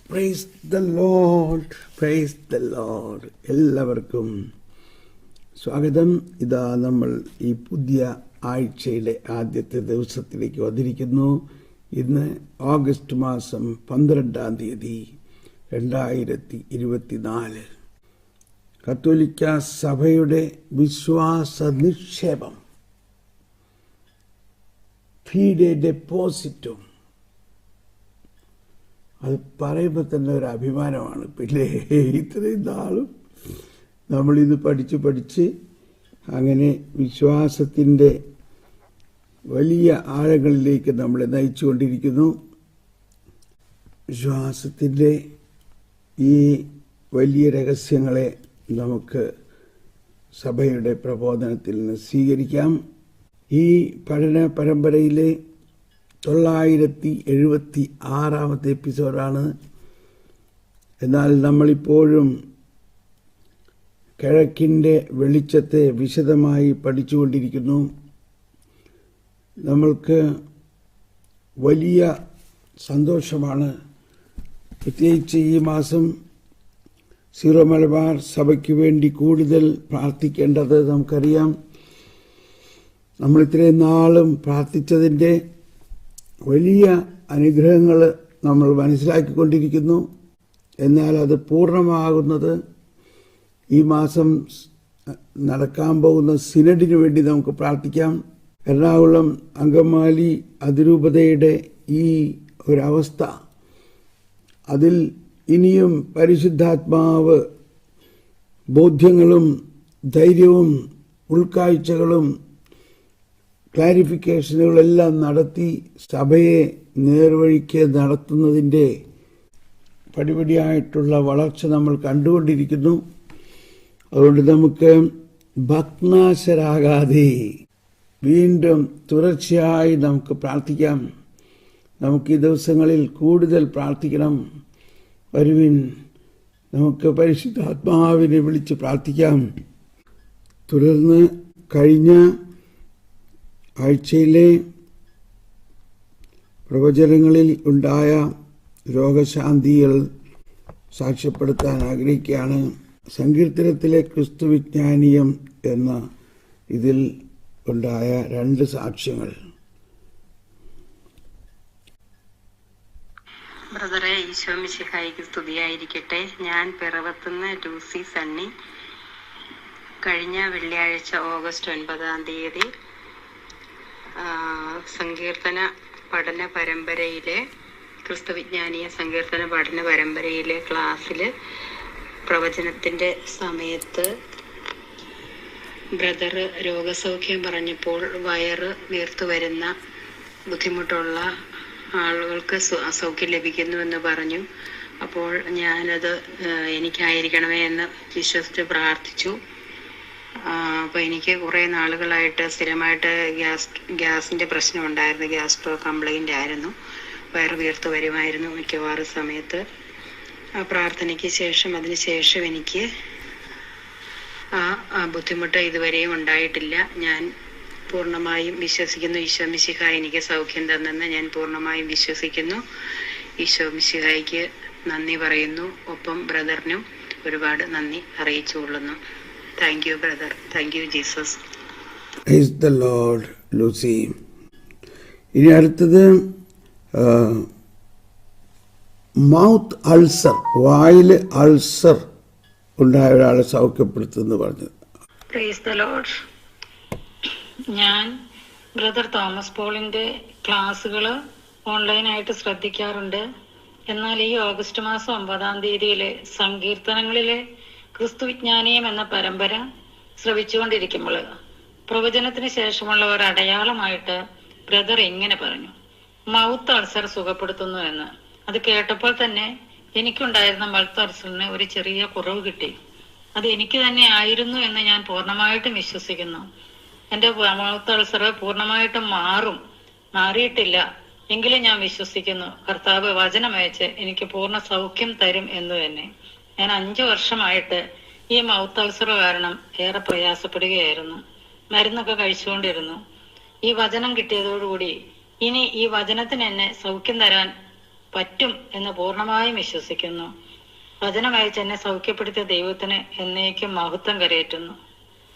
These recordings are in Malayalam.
Price the Lord, price the Lord. എല്ലാവർക്കും സ്വാഗതം. ഇതാ നമ്മൾ ഈ പുതിയ ആഴ്ചയുടെ ആദ്യത്തെ ദിവസത്തിലേക്ക് വന്നിരിക്കുന്നു. ഇന്ന് ഓഗസ്റ്റ് മാസം 12 2024. കത്തോലിക്ക സഭയുടെ വിശ്വാസ നിക്ഷേപം, ഫീഡെ ഡെപ്പോസിറ്റും, അത് പറയുമ്പോൾ തന്നെ ഒരു അഭിമാനമാണ്. പിന്നെ ഇത്രയും നാളും നമ്മളിത് പഠിച്ച് അങ്ങനെ വിശ്വാസത്തിൻ്റെ വലിയ ആഴങ്ങളിലേക്ക് നമ്മളെ നയിച്ചുകൊണ്ടിരിക്കുന്നു. വിശ്വാസത്തിൻ്റെ ഈ വലിയ രഹസ്യങ്ങളെ നമുക്ക് സഭയുടെ പ്രബോധനത്തിൽ നിന്ന് സ്വീകരിക്കാം. ഈ പഠന പരമ്പരയിലെ 976 എപ്പിസോഡാണ്. എന്നാൽ നമ്മളിപ്പോഴും കിഴക്കിൻ്റെ വെളിച്ചത്തെ വിശദമായി പഠിച്ചുകൊണ്ടിരിക്കുന്നു. നമ്മൾക്ക് വലിയ സന്തോഷമാണ്. പ്രത്യേകിച്ച് ഈ മാസം സീറോ മലബാർ സഭയ്ക്ക് വേണ്ടി കൂടുതൽ പ്രാർത്ഥിക്കേണ്ടത് നമുക്കറിയാം. നമ്മൾ ഇത്രയും നാളും പ്രാർത്ഥിച്ചതിൻ്റെ വലിയ അനുഗ്രഹങ്ങൾ നമ്മൾ മനസ്സിലാക്കിക്കൊണ്ടിരിക്കുന്നു. എന്നാൽ അത് പൂർണ്ണമാകുന്നത് ഈ മാസം നടക്കാൻ പോകുന്ന സിനഡിന് വേണ്ടി നമുക്ക് പ്രാർത്ഥിക്കാം. എറണാകുളം അങ്കമാലി അതിരൂപതയുടെ ഈ ഒരവസ്ഥ, അതിൽ ഇനിയും പരിശുദ്ധാത്മാവ് ബോധ്യങ്ങളും ധൈര്യവും ഉൾക്കാഴ്ചകളും ക്ലാരിഫിക്കേഷനുകളെല്ലാം നടത്തി സഭയെ നേർവഴിക്ക് നടത്തുന്നതിൻ്റെ പടിപടിയായിട്ടുള്ള വളർച്ച നമ്മൾ കണ്ടുകൊണ്ടിരിക്കുന്നു. അതുകൊണ്ട് നമുക്ക് ഭഗ്നാശരാകാതെ വീണ്ടും തുടർച്ചയായി നമുക്ക് പ്രാർത്ഥിക്കാം. നമുക്ക് ഈ ദിവസങ്ങളിൽ കൂടുതൽ പ്രാർത്ഥിക്കണം. വരുവിൻ, നമുക്ക് പരിശുദ്ധാത്മാവിനെ വിളിച്ച് പ്രാർത്ഥിക്കാം. തുടർന്ന് കഴിഞ്ഞ ആഴ്ചയിലെ പ്രവചനങ്ങളിൽ ഉണ്ടായ രോഗശാന്തികൾ സാക്ഷ്യപ്പെടുത്താൻ ആഗ്രഹിക്കുകയാണ്. സങ്കീർത്തനത്തിലെ ക്രിസ്തുവിജ്ഞാനീയം എന്ന ഇതിൽ ഉണ്ടായ 2 സാക്ഷ്യങ്ങൾ. ബ്രദറെ, ഈശോ മിശിഹായിക്ക് സ്തുതിയായിരിക്കട്ടെ. ഞാൻ പിറവത്തുനിന്ന് ലൂസി സണ്ണി. കഴിഞ്ഞ വെള്ളിയാഴ്ച ഓഗസ്റ്റ് 9 സങ്കീർത്തന പഠന പരമ്പരയിലെ ക്രിസ്തുവിജ്ഞാനീയ സങ്കീർത്തന പഠന പരമ്പരയിലെ ക്ലാസ്സിൽ പ്രവചനത്തിൻ്റെ സമയത്ത് ബ്രദർ രോഗസൗഖ്യം പറഞ്ഞപ്പോൾ വയറ് വീർത്തു വരുന്ന ബുദ്ധിമുട്ടുള്ള ആളുകൾക്ക് സൗഖ്യം ലഭിക്കുന്നുവെന്ന് പറഞ്ഞു. അപ്പോൾ ഞാനത് എനിക്കായിരിക്കണമേ എന്ന് വിശ്വസിച്ച് പ്രാർത്ഥിച്ചു. അപ്പോൾ എനിക്ക് കുറേ നാളുകളായിട്ട് സ്ഥിരമായിട്ട് ഗ്യാസിൻ്റെ പ്രശ്നം ഉണ്ടായിരുന്നു. ഗ്യാസ്ട്രോ കംപ്ലൈൻ്റ് ആയിരുന്നു. വയറ് വീർത്ത് വരുമായിരുന്നു മിക്കവാറും സമയത്ത്. ആ പ്രാർത്ഥനയ്ക്ക് ശേഷം അതിനുശേഷം എനിക്ക് ആ ബുദ്ധിമുട്ട് ഇതുവരെയും ഉണ്ടായിട്ടില്ല. ഞാൻ പൂർണ്ണമായും വിശ്വസിക്കുന്നു ഈശോ മിശിഹാ എനിക്ക് സൗഖ്യം തന്നെന്ന് ഞാൻ പൂർണ്ണമായും വിശ്വസിക്കുന്നു. ഈശോ മിശിഹായ്ക്ക് നന്ദി പറയുന്നു. ഒപ്പം ബ്രദറിനും ഒരുപാട് നന്ദി അറിയിച്ചുകൊള്ളുന്നു. Thank you brother. Thank you Jesus. Praise the Lord. Lucy, ഇനി അടുത്തത് മൗത്ത് അൾസർ, വായിൽ അൾസർ ഉണ്ടായ ഒരാളെ സൗഖ്യപ്പെടുത്തുമെന്ന് പറഞ്ഞു. Price the Lord. ഞാൻ ബ്രദർ തോമസ് പോളിന്റെ ക്ലാസ്സുകൾ ഓൺലൈനായിട്ട് ശ്രദ്ധിക്കാറുണ്ട്. എന്നാൽ ഈ ഓഗസ്റ്റ് മാസം 9 സങ്കീർത്തനങ്ങളിലെ ക്രിസ്തുവിജ്ഞാനീയം എന്ന പരമ്പര ശ്രവിച്ചുകൊണ്ടിരിക്കുമ്പോൾ പ്രവചനത്തിന് ശേഷമുള്ള ഒരു അടയാളമായിട്ട് ബ്രദർ ഇങ്ങനെ പറഞ്ഞു, മൗത്ത് അൾസർ സുഖപ്പെടുത്തുന്നു എന്ന്. അത് കേട്ടപ്പോൾ തന്നെ എനിക്കുണ്ടായിരുന്ന മൗത്ത് അൾസറിന് ഒരു ചെറിയ കുറവ് കിട്ടി. അത് എനിക്ക് തന്നെ ആയിരുന്നു എന്ന് ഞാൻ പൂർണ്ണമായിട്ടും വിശ്വസിക്കുന്നു. എൻ്റെ മൗത്ത് അൾസർ പൂർണ്ണമായിട്ടും മാറിയിട്ടില്ല എങ്കിലും ഞാൻ വിശ്വസിക്കുന്നു കർത്താവ് വചനമയച്ച് എനിക്ക് പൂർണ്ണ സൗഖ്യം തരും എന്ന് തന്നെ. ഞാൻ 5 വർഷമായിട്ട് ഈ മൗത്ത് അൾസർ കാരണം ഏറെ പ്രയാസപ്പെടുകയായിരുന്നു. മരുന്നൊക്കെ കഴിച്ചുകൊണ്ടിരുന്നു. ഈ വചനം കിട്ടിയതോടുകൂടി ഇനി ഈ വചനത്തിന് എന്നെ സൗഖ്യം തരാൻ പറ്റും എന്ന് പൂർണ്ണമായും വിശ്വസിക്കുന്നു. വചനമയച്ച് എന്നെ സൗഖ്യപ്പെടുത്തിയ ദൈവത്തിന് എന്നേക്കും മഹത്വം കരയേറ്റുന്നു.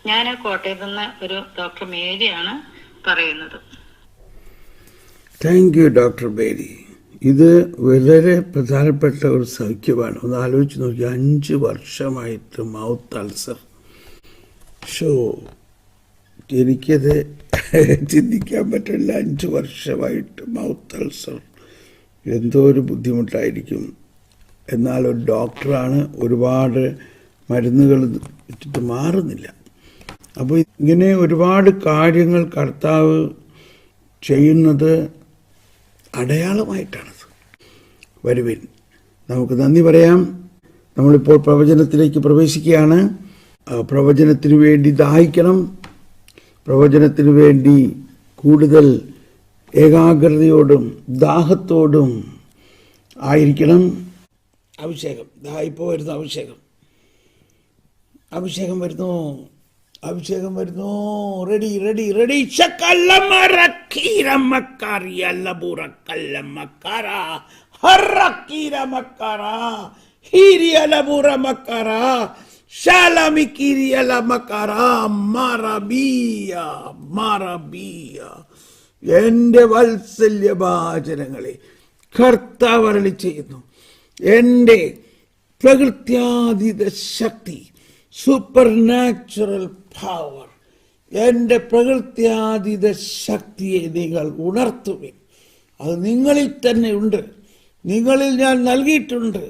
ഞാൻ കോട്ടയത്ത് നിന്ന് ഒരു ഡോക്ടർ മേരിയാണ് പറയുന്നത്. Thank you doctor Mary. ഇത് വളരെ പ്രധാനപ്പെട്ട ഒരു സൗഖ്യമാണ്. ഒന്ന് ആലോചിച്ച് നോക്കി, 5 വർഷമായിട്ട് മൗത്ത് അൾസർ. എനിക്കത് ചിന്തിക്കാൻ പറ്റില്ല. 5 വർഷമായിട്ട് മൗത്ത് അൾസർ എന്തോ ഒരു ബുദ്ധിമുട്ടായിരിക്കും. എന്നാൽ ഒരു ഡോക്ടറാണ്, ഒരുപാട് മരുന്നുകൾ വെച്ചിട്ട് മാറുന്നില്ല. അപ്പോൾ ഇങ്ങനെ ഒരുപാട് കാര്യങ്ങൾ കർത്താവ് ചെയ്യുന്നത് അടയാളമായിട്ടാണത്. വരുവിൻ, നമുക്ക് നന്ദി പറയാം. നമ്മളിപ്പോൾ പ്രവചനത്തിലേക്ക് പ്രവേശിക്കുകയാണ്. പ്രവചനത്തിന് വേണ്ടി ദാഹിക്കണം, പ്രവചനത്തിന് വേണ്ടി കൂടുതൽ ഏകാഗ്രതയോടും ദാഹത്തോടും ആയിരിക്കണം. അഭിഷേകം, ഇപ്പോൾ വരുന്നു അഭിഷേകം വരുന്നു. റെഡി. എന്റെ വാത്സല്യഭാചനങ്ങളെ കർത്താവ് അരുളി ചെയ്യുന്നു. എന്റെ പ്രകൃത്യാതീത ശക്തി, സൂപ്പർ നാച്ചുറൽ പവർ, എന്റെ പ്രകൃത്യാതീത ശക്തിയെ നിങ്ങൾ ഉണർത്തുവിൻ. അത് നിങ്ങളിൽ തന്നെ ഉണ്ട്, നിങ്ങളിൽ ഞാൻ നൽകിയിട്ടുണ്ട്.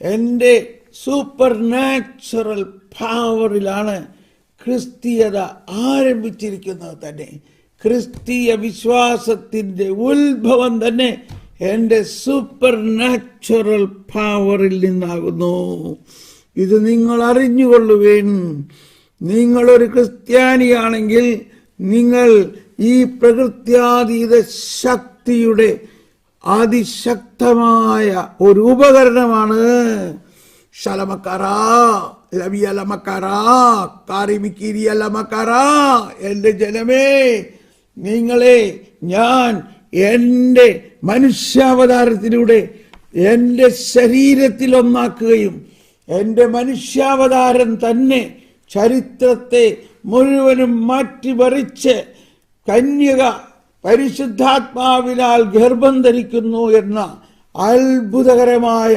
എൻ്റെ സൂപ്പർ നാച്ചുറൽ പവറിലാണ് ക്രിസ്തീയത ആരംഭിച്ചിരിക്കുന്നത് തന്നെ. ക്രിസ്തീയ വിശ്വാസത്തിൻ്റെ ഉത്ഭവം തന്നെ എൻ്റെ സൂപ്പർ നാച്ചുറൽ പവറിൽ നിന്നാകുന്നു. ഇത് നിങ്ങൾ അറിഞ്ഞുകൊള്ളുവേൻ. നിങ്ങളൊരു ക്രിസ്ത്യാനിയാണെങ്കിൽ നിങ്ങൾ ഈ പ്രകൃത്യാതീത ശക്തിയുടെ അതിശക്തമായ ഒരു ഉപകരണമാണ്. എന്റെ ജനമേ, നിങ്ങളെ ഞാൻ എൻ്റെ മനുഷ്യാവതാരത്തിലൂടെ എൻ്റെ ശരീരത്തിൽ ഒന്നാക്കുകയും എൻ്റെ മനുഷ്യാവതാരം തന്നെ ചരിത്രത്തെ മുഴുവനും മാറ്റിമറിച്ച് കന്യക പരിശുദ്ധാത്മാവിനാൽ ഗർഭം ധരിക്കുന്നു എന്ന അത്ഭുതകരമായ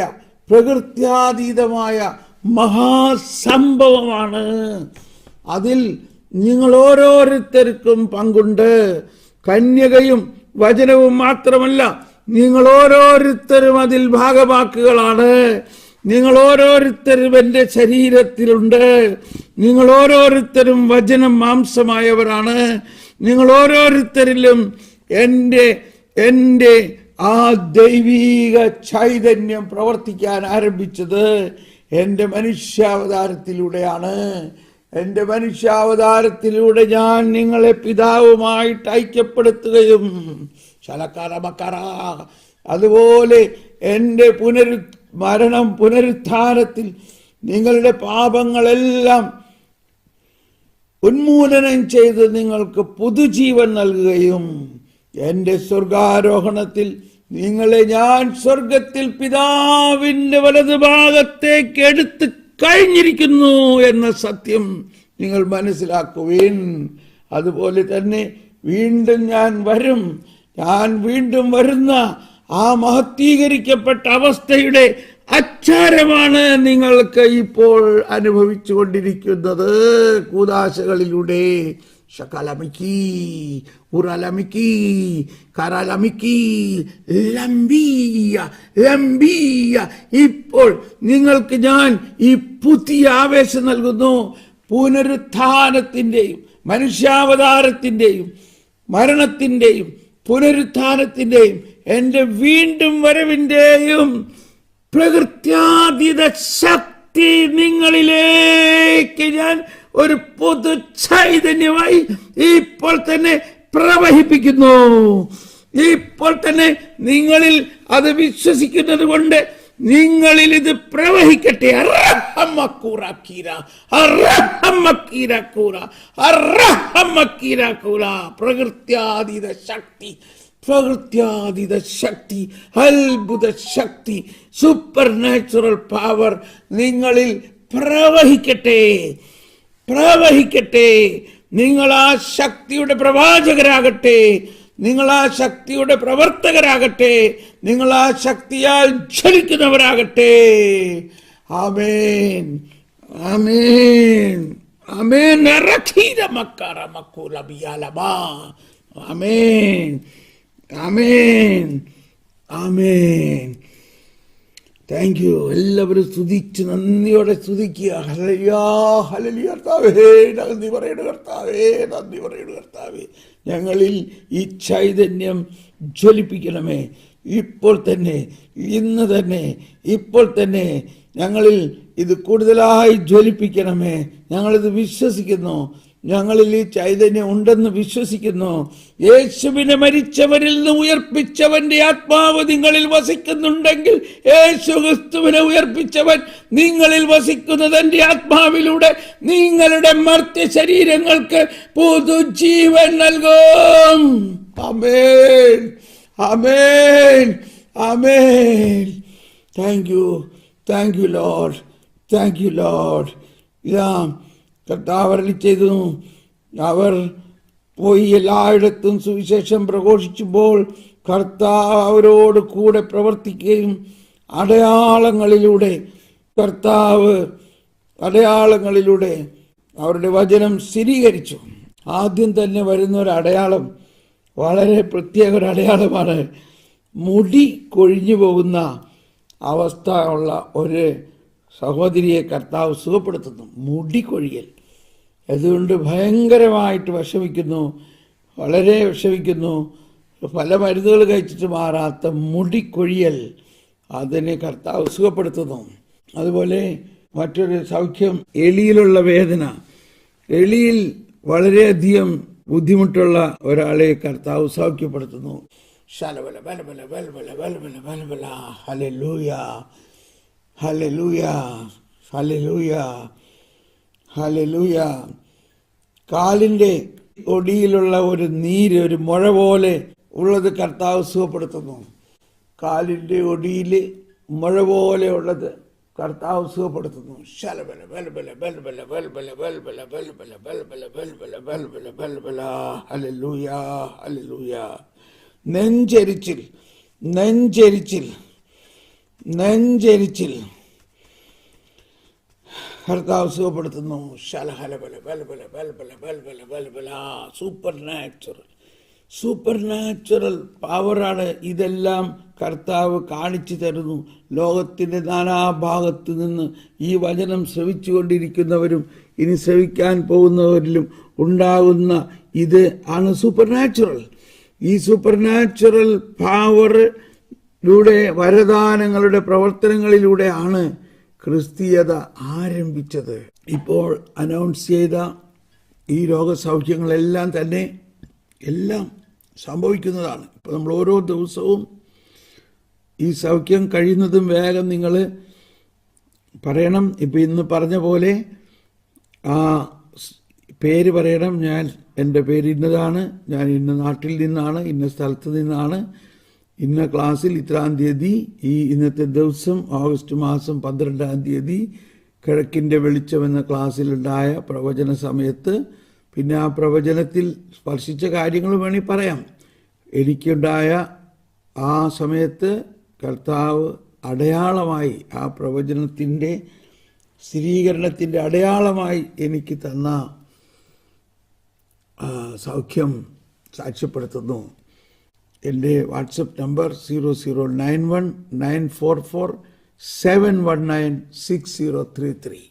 പ്രകൃത്യാതീതമായ മഹാസംഭവമാണ്. അതിൽ നിങ്ങൾ ഓരോരുത്തർക്കും പങ്കുണ്ട്. കന്യകയും വചനവും മാത്രമല്ല, നിങ്ങൾ ഓരോരുത്തരും അതിൽ ഭാഗമാക്കുകളാണ്. നിങ്ങൾ ഓരോരുത്തരും എൻ്റെ ശരീരത്തിലുണ്ട്. നിങ്ങൾ ഓരോരുത്തരും വചനം മാംസമായവരാണ്. നിങ്ങൾ ഓരോരുത്തരിലും എൻ്റെ ആ ദൈവീക ചൈതന്യം പ്രവർത്തിക്കാൻ ആരംഭിച്ചത് എൻ്റെ മനുഷ്യാവതാരത്തിലൂടെയാണ്. എൻ്റെ മനുഷ്യാവതാരത്തിലൂടെ ഞാൻ നിങ്ങളെ പിതാവുമായിട്ട് ഐക്യപ്പെടുത്തുകയും അതുപോലെ എൻ്റെ പുനരുത്ഥാനത്തിൽ നിങ്ങളുടെ പാപങ്ങളെല്ലാം ഉന്മൂലനം ചെയ്ത് നിങ്ങൾക്ക് പുതുജീവൻ നൽകുകയും എൻ്റെ സ്വർഗാരോഹണത്തിൽ നിങ്ങളെ ഞാൻ സ്വർഗത്തിൽ പിതാവിൻ്റെ വലതുഭാഗത്തേക്ക് എടുത്ത് കഴിഞ്ഞിരിക്കുന്നു എന്ന സത്യം നിങ്ങൾ മനസ്സിലാക്കുവിൻ. അതുപോലെ തന്നെ വീണ്ടും ഞാൻ വരും. ഞാൻ വീണ്ടും വരുന്ന ആ മഹത്വീകരിക്കപ്പെട്ട അവസ്ഥയുടെ അച്ചാരമാണ് നിങ്ങൾക്ക് ഇപ്പോൾ അനുഭവിച്ചു കൊണ്ടിരിക്കുന്നത്. കൂദാശകളിലൂടെ ശകലമിക്കി, ഉറലമിക്കി, കരലമിക്കി, ലംബീയ. ഇപ്പോൾ നിങ്ങൾക്ക് ഞാൻ ഈ പുതിയ ആവേശം നൽകുന്നു. പുനരുത്ഥാനത്തിൻ്റെയും മനുഷ്യാവതാരത്തിൻ്റെയും മരണത്തിൻ്റെയും പുനരുത്ഥാനത്തിൻ്റെയും എൻ്റെ വീണ്ടും വരവിൻ്റെയും പ്രകൃത്യാതീത ശക്തി നിങ്ങളിലേക്ക് ഞാൻ ഒരു പൊതു ചൈതന്യമായി ഇപ്പോൾ തന്നെ പ്രവഹിപ്പിക്കുന്നു. ഇപ്പോൾ തന്നെ നിങ്ങളിൽ അത് വിശ്വസിക്കുന്നത് കൊണ്ട് നിങ്ങളിൽ ഇത് പ്രവഹിക്കട്ടെ. പ്രകൃത്യാതീത ശക്തി പ്രകൃത്യാതീത ശക്തി, അത്ഭുത ശക്തി, സൂപ്പർ നാച്ചുറൽ പവർ നിങ്ങളിൽ പ്രവഹിക്കട്ടെ, പ്രവഹിക്കട്ടെ. നിങ്ങൾ ആ ശക്തിയുടെ പ്രവാചകരാകട്ടെ, നിങ്ങൾ ആ ശക്തിയുടെ പ്രവർത്തകരാകട്ടെ, നിങ്ങൾ ആ ശക്തിയാൽ ജ്വലിക്കുന്നവരാകട്ടെ. ആമേൻ, amen, amen. Amen, amen, amen. Thank U. എല്ലാവരും സ്തുതിച്ച് നന്ദിയോടെ സ്തുതിക്കുക. Hallelujah, hallelujah. കർത്താവേ നന്ദി പറയണ കർത്താവേ, നന്ദി പറയണ കർത്താവേ. ഞങ്ങളിൽ ഈ ചൈതന്യം ജ്വലിപ്പിക്കണമേ. ഇപ്പോൾ തന്നെ, ഇന്ന് തന്നെ, ഇപ്പോൾ തന്നെ ഞങ്ങളിൽ ഇത് കൂടുതലായി ജ്വലിപ്പിക്കണമേ. ഞങ്ങളിത് വിശ്വസിക്കുന്നു. ഞങ്ങളിൽ ഈ ചൈതന്യം ഉണ്ടെന്ന് വിശ്വസിക്കുന്നു. യേശുവിനെ മരിച്ചവരിൽ നിന്ന് ഉയർപ്പിച്ചവന്റെ ആത്മാവ് നിങ്ങളിൽ വസിക്കുന്നുണ്ടെങ്കിൽ, യേശു ക്രിസ്തുവിനെ ഉയർപ്പിച്ചവൻ നിങ്ങളിൽ വസിക്കുന്നതിന്റെ ആത്മാവിലൂടെ നിങ്ങളുടെ മർത്യ ശരീരങ്ങൾക്ക് പുതുജീവൻ നൽകും. Amen, amen, amen. Thank you, thank you Lord, thank you Lord. ഇതാ കർത്താവ് അരുളി ചെയ്തു, അവർ പോയി എല്ലായിടത്തും സുവിശേഷം പ്രഘോഷിക്കുമ്പോൾ കർത്താവ് അവരോട് കൂടെ പ്രവർത്തിക്കുകയും അടയാളങ്ങളിലൂടെ അവരുടെ വചനം സ്ഥിരീകരിച്ചു. ആദ്യം തന്നെ വരുന്ന ഒരു അടയാളം വളരെ പ്രത്യേക ഒരു അടയാളമാണ്. മുടി കൊഴിഞ്ഞു പോകുന്ന അവസ്ഥ ഉള്ള ഒരു സഹോദരിയെ കർത്താവ് സുഖപ്പെടുത്തുന്നു. മുടി കൊഴിയൽ, അതുകൊണ്ട് ഭയങ്കരമായിട്ട് വിഷമിക്കുന്നു, വളരെ വിഷമിക്കുന്നു. പല മരുന്നുകൾ കഴിച്ചിട്ട് മാറാത്ത മുടി കൊഴിയൽ, അതിനെ കർത്താവ് സുഖപ്പെടുത്തുന്നു. അതുപോലെ മറ്റൊരു സൗഖ്യം, എളിയിലുള്ള വേദന. എളിയിൽ വളരെയധികം ബുദ്ധിമുട്ടുള്ള ഒരാളെ കർത്താവ് സൗഖ്യപ്പെടുത്തുന്നു. ശലബല ബലബല ബലബല ബലബല ബലബല. Hallelujah, hallelujah, hallelujah, hallelujah. കാലിൻ്റെ ഒടിയിലുള്ള ഒരു നീര്, ഒരു മുഴ പോലെ ഉള്ളത് കർത്താവ് സുഖപ്പെടുത്തുന്നു. കാലിൻ്റെ ഒടിയിൽ മുഴ പോലെ ഉള്ളത് കർത്താവ് സുഖപ്പെടുത്തുന്നു. ശലബല ബലബല ബലബല ബലബല ബലബല ബലബല ബലബല ബലബല ബലബല ബലബല. Hallelujah, hallelujah. നെഞ്ചെരിച്ചിൽ, നെഞ്ചെരിച്ചിൽ, നെഞ്ചെരിച്ചിൽ കർത്താവ് സുഖപ്പെടുത്തുന്നു. ശലഹലബല ബലബല ബലബല ബലബല ബലബല. സൂപ്പർ നാച്ചുറൽ, സൂപ്പർ നാച്ചുറൽ പവറാണ് ഇതെല്ലാം കർത്താവ് കാണിച്ചു തരുന്നു. ലോകത്തിൻ്റെ നാനാഭാഗത്തു നിന്ന് ഈ വചനം ശ്രവിച്ചുകൊണ്ടിരിക്കുന്നവരും ഇനി ശ്രവിക്കാൻ പോകുന്നവരിലും ഉണ്ടാകുന്ന ഇത് ആണ് സൂപ്പർ നാച്ചുറൽ. ഈ സൂപ്പർ നാച്ചുറൽ പവറിലൂടെ, വരദാനങ്ങളുടെ പ്രവർത്തനങ്ങളിലൂടെയാണ് ക്രിസ്തീയത ആരംഭിച്ചത്. ഇപ്പോൾ അനൗൺസ് ചെയ്ത ഈ രോഗസൗഖ്യങ്ങളെല്ലാം തന്നെ എല്ലാം സംഭവിക്കുന്നതാണ്. ഇപ്പോൾ നമ്മൾ ഓരോ ദിവസവും ഈ സൗഖ്യം കഴിയുന്നതും വേഗം നിങ്ങൾ പറയണം. ഇപ്പം ഇന്ന് പറഞ്ഞ പോലെ ആ പേര് പറയണം. എൻ്റെ പേര് ഇന്നതാണ്, ഞാൻ ഇന്ന നാട്ടിൽ നിന്നാണ്, ഇന്ന സ്ഥലത്ത് നിന്നാണ്, ഇന്ന ക്ലാസ്സിൽ ഇത്രാം തീയതി, ഇന്നത്തെ ദിവസം ഓഗസ്റ്റ് മാസം 12-ാം തീയതി കിഴക്കിൻ്റെ വെളിച്ചം എന്ന ക്ലാസ്സിലുണ്ടായ പ്രവചന സമയത്ത്, പിന്നെ ആ പ്രവചനത്തിൽ സ്പർശിച്ച കാര്യങ്ങൾ വേണമെങ്കിൽ പറയാം. എനിക്കുണ്ടായ ആ സമയത്ത് കർത്താവ് അടയാളമായി, ആ പ്രവചനത്തിൻ്റെ സ്ഥിരീകരണത്തിൻ്റെ അടയാളമായി എനിക്ക് തന്ന സൗഖ്യം സാക്ഷ്യപ്പെടുത്തുന്നു. എൻ്റെ WhatsApp number 00919447196033.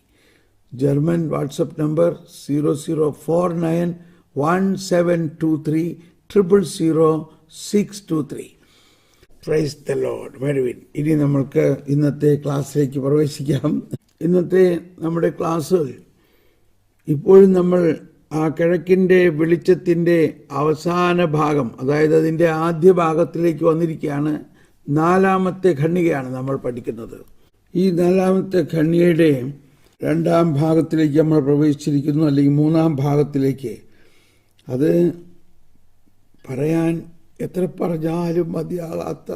German WhatsApp number 00491723000623. Price the Lord. വരുവിൻ, ഇനി നമ്മൾക്ക് ഇന്നത്തെ ക്ലാസ്സിലേക്ക് പ്രവേശിക്കാം. ഇന്നത്തെ നമ്മുടെ ക്ലാസ്സുകൾ ഇപ്പോഴും നമ്മൾ ആ കിഴക്കിൻ്റെ വെളിച്ചത്തിൻ്റെ അവസാന ഭാഗം, അതായത് അതിൻ്റെ ആദ്യ ഭാഗത്തിലേക്ക് വന്നിരിക്കുകയാണ്. 4ാമത്തെ ഖണ്ഡികയാണ് നമ്മൾ പഠിക്കുന്നത്. ഈ 4ാമത്തെ ഖണ്ഡികയുടെ 2ാം ഭാഗത്തിലേക്ക് നമ്മൾ പ്രവേശിച്ചിരിക്കുന്നു, അല്ലെങ്കിൽ 3ാം ഭാഗത്തിലേക്ക്. അത് പറയാൻ എത്ര പറഞ്ഞാലും മതിയാകാത്ത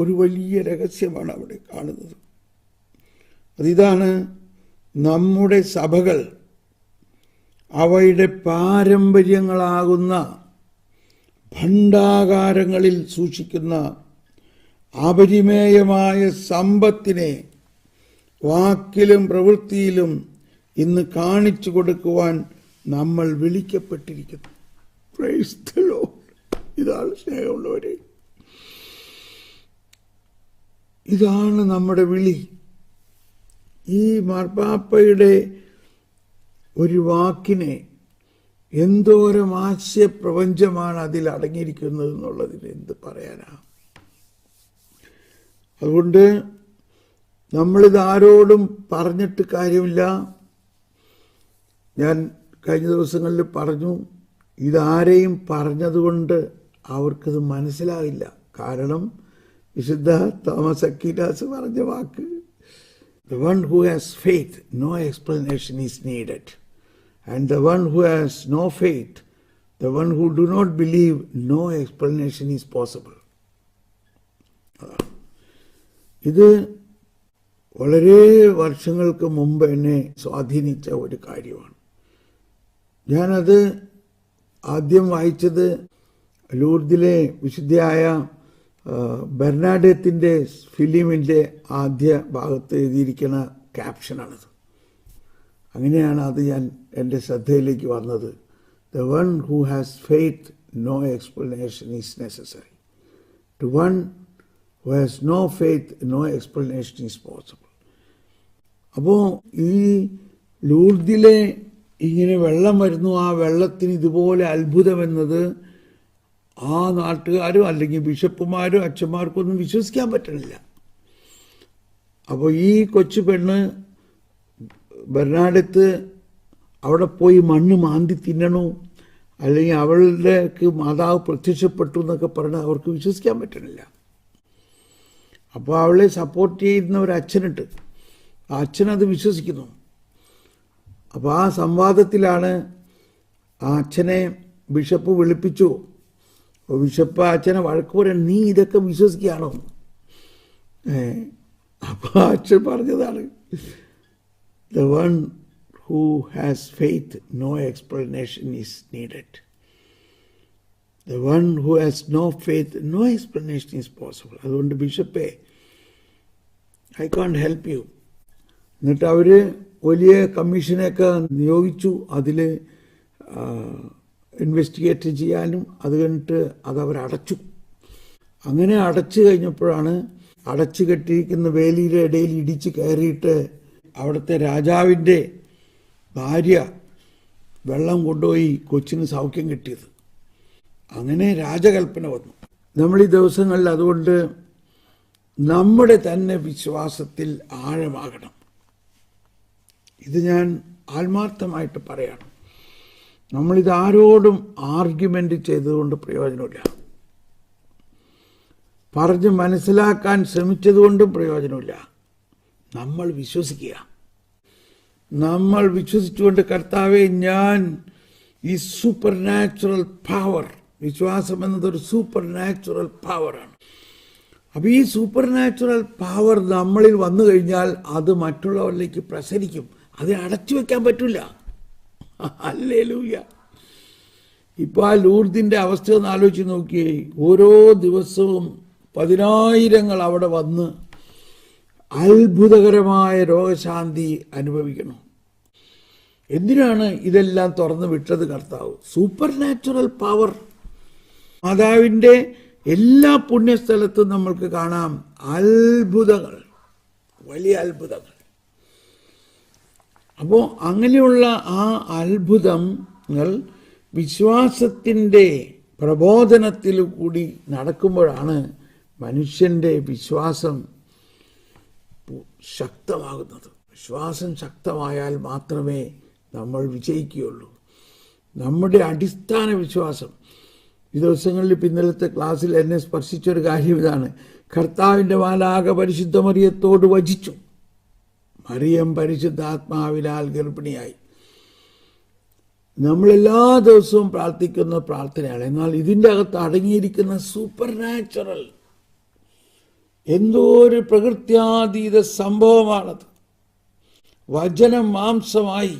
ഒരു വലിയ രഹസ്യമാണ് അവിടെ കാണുന്നത്. അതിതാണ് നമ്മുടെ സഭകൾ അവയുടെ പാരമ്പര്യങ്ങളാകുന്ന ഭണ്ഡാകാരങ്ങളിൽ സൂക്ഷിക്കുന്ന അപരിമേയമായ സമ്പത്തിനെ വാക്കിലും പ്രവൃത്തിയിലും ഇന്ന് കാണിച്ചു കൊടുക്കുവാൻ നമ്മൾ വിളിക്കപ്പെട്ടിരിക്കുന്നു. Praise the Lord. ഇതാണ് സ്നേഹമുള്ളവരെ, ഇതാണ് നമ്മുടെ വിളി. ഈ മാർപ്പാപ്പയുടെ ഒരു വാക്കിനെ എന്തോരം ആശയപ്രപഞ്ചമാണ് അതിൽ അടങ്ങിയിരിക്കുന്നത് എന്നുള്ളതിന് എന്ത് പറയാനാ. അതുകൊണ്ട് നമ്മളിത് ആരോടും പറഞ്ഞിട്ട് കാര്യമില്ല. ഞാൻ കഴിഞ്ഞ ദിവസങ്ങളിൽ പറഞ്ഞു, ഇതാരെയും പറഞ്ഞതുകൊണ്ട് അവർക്കത് മനസ്സിലാവില്ല. കാരണം വിശുദ്ധ തോമസ് അക്വീനാസ് പറഞ്ഞ വാക്ക്, the one who has faith, no explanation is needed. And the one who has no faith, the one who do not believe, no explanation is possible. ഇത് വളരെ വർഷങ്ങൾക്ക് മുമ്പ് എന്നെ സ്വാധീനിച്ച ഒരു കാര്യമാണ്. ഞാനത് ആദ്യം വായിച്ചത് ലൂർദിലെ വിശുദ്ധയായ ബെർണാഡത്തിൻ്റെ ഫിലിമിൻ്റെ ആദ്യ ഭാഗത്ത് എഴുതിയിരിക്കുന്ന ക്യാപ്ഷനാണത്. അങ്ങനെയാണ് അത് എൻ്റെ ശ്രദ്ധയിലേക്ക് വന്നത്. The one who has faith, no explanation is necessary. To one who has no faith, no explanation is possible. അപ്പോൾ ഈ ലൂർദിലെ ഇങ്ങനെ വെള്ളം വരുന്നു, ആ വെള്ളത്തിന് ഇതുപോലെ അത്ഭുതമെന്നത് ആ നാട്ടുകാരും അല്ലെങ്കിൽ ബിഷപ്പുമാരും അച്ഛന്മാർക്കും ഒന്നും വിശ്വസിക്കാൻ പറ്റണില്ല. അപ്പോൾ ഈ കൊച്ചു പെണ്ണ് ബെർണാഡത്ത് അവിടെ പോയി മണ്ണ് മാന്തി തിന്നണു, അല്ലെങ്കിൽ അവളുടെക്ക് മാതാവ് പ്രത്യക്ഷപ്പെട്ടു എന്നൊക്കെ പറഞ്ഞാൽ അവർക്ക് വിശ്വസിക്കാൻ പറ്റണില്ല. അപ്പോൾ അവളെ സപ്പോർട്ട് ചെയ്യുന്ന ഒരു അച്ഛനുണ്ട്, ആ അച്ഛനത് വിശ്വസിക്കുന്നു. അപ്പോൾ ആ സംവാദത്തിലാണ് ആ അച്ഛനെ ബിഷപ്പ് വിളിപ്പിച്ചു. അപ്പോൾ ബിഷപ്പ് അച്ഛനെ വഴക്ക് പറയാൻ, നീ ഇതൊക്കെ വിശ്വസിക്കുകയാണോ? അപ്പോൾ അച്ഛൻ പറഞ്ഞതാണ്, the one who has faith, no explanation is needed. The one who has no faith, no explanation is possible. അതുകൊണ്ട് ബിഷപ്പേ, I can't help you. എന്നിട്ട് അവർ വലിയ കമ്മീഷനെയൊക്കെ നിയോഗിച്ചു, അതിൽ ഇൻവെസ്റ്റിഗേറ്റ് ചെയ്യാനും. അത് കഴിഞ്ഞിട്ട് അതവരടച്ചു. അങ്ങനെ അടച്ചു കഴിഞ്ഞപ്പോഴാണ് അടച്ചു കെട്ടിയിരിക്കുന്ന വേലിയുടെ ഇടയിൽ ഇടിച്ച് കയറിയിട്ട് അവിടുത്തെ രാജാവിൻ്റെ ഭാര്യ വെള്ളം കൊണ്ടുപോയി കൊച്ചിന് സൗഖ്യം കിട്ടിയത്. അങ്ങനെ രാജകൽപ്പന വന്നു. നമ്മൾ ഈ ദിവസങ്ങളിൽ അതുകൊണ്ട് നമ്മുടെ തന്നെ വിശ്വാസത്തിൽ ആഴമാകണം. ഇത് ഞാൻ ആത്മാർത്ഥമായിട്ട് പറയാണ്. നമ്മളിത് ആരോടും ആർഗ്യുമെൻ്റ് ചെയ്തതുകൊണ്ട് പ്രയോജനമില്ല, പറഞ്ഞ് മനസ്സിലാക്കാൻ ശ്രമിച്ചതുകൊണ്ടും പ്രയോജനമില്ല. നമ്മൾ വിശ്വസിക്കുക. നമ്മൾ വിശ്വസിച്ചുകൊണ്ട്, കർത്താവെ, ഞാൻ ഈ സൂപ്പർ നാച്ചുറൽ പവർ, വിശ്വാസം എന്നതൊരു സൂപ്പർ നാച്ചുറൽ പവറാണ്. അപ്പോൾ ഈ സൂപ്പർ നാച്ചുറൽ പവർ നമ്മളിൽ വന്നു കഴിഞ്ഞാൽ അത് മറ്റുള്ളവരിലേക്ക് പ്രസരിക്കും. അത് അടച്ചു വെക്കാൻ പറ്റില്ല. ഹല്ലേലൂയ. ഇപ്പോൾ ആ ലൂർദിൻ്റെ അവസ്ഥ ഒന്ന് ആലോചിച്ച് നോക്കിയേ. ഓരോ ദിവസവും 10,000 അവിടെ വന്ന് അത്ഭുതകരമായ രോഗശാന്തി അനുഭവിക്കണം. എന്തിനാണ് ഇതെല്ലാം തുറന്നു വിട്ടത് കർത്താവ്? Super natural power. മാതാവിൻ്റെ എല്ലാ പുണ്യസ്ഥലത്തും നമ്മൾക്ക് കാണാം അത്ഭുതങ്ങൾ, വലിയ അത്ഭുതങ്ങൾ. അപ്പോൾ അങ്ങനെയുള്ള ആ അത്ഭുതങ്ങൾ വിശ്വാസത്തിൻ്റെ പ്രബോധനത്തിൽ കൂടി നടക്കുമ്പോഴാണ് മനുഷ്യൻ്റെ വിശ്വാസം ശക്തമാകുന്നത്. വിശ്വാസം ശക്തമായാൽ മാത്രമേ നമ്മൾ വിജയിക്കുകയുള്ളൂ. നമ്മുടെ അടിസ്ഥാന വിശ്വാസം. ഈ ദിവസങ്ങളിൽ പിന്നലത്തെ ക്ലാസ്സിൽ എന്നെ സ്പർശിച്ചൊരു കാര്യം ഇതാണ്. കർത്താവിൻ്റെ മാലാഖ പരിശുദ്ധ മറിയത്തോട് വചിച്ചു. മറിയം പരിശുദ്ധാത്മാവിനാൽ ഗർഭിണിയായി. നമ്മളെല്ലാ ദിവസവും പ്രാർത്ഥിക്കുന്ന പ്രാർത്ഥനയാണ്. എന്നാൽ ഇതിൻ്റെ അകത്ത് അടങ്ങിയിരിക്കുന്ന സൂപ്പർ നാച്ചുറൽ എന്തോ ഒരു പ്രകൃത്യാതീത സംഭവമാണത്. വചനം മാംസമായി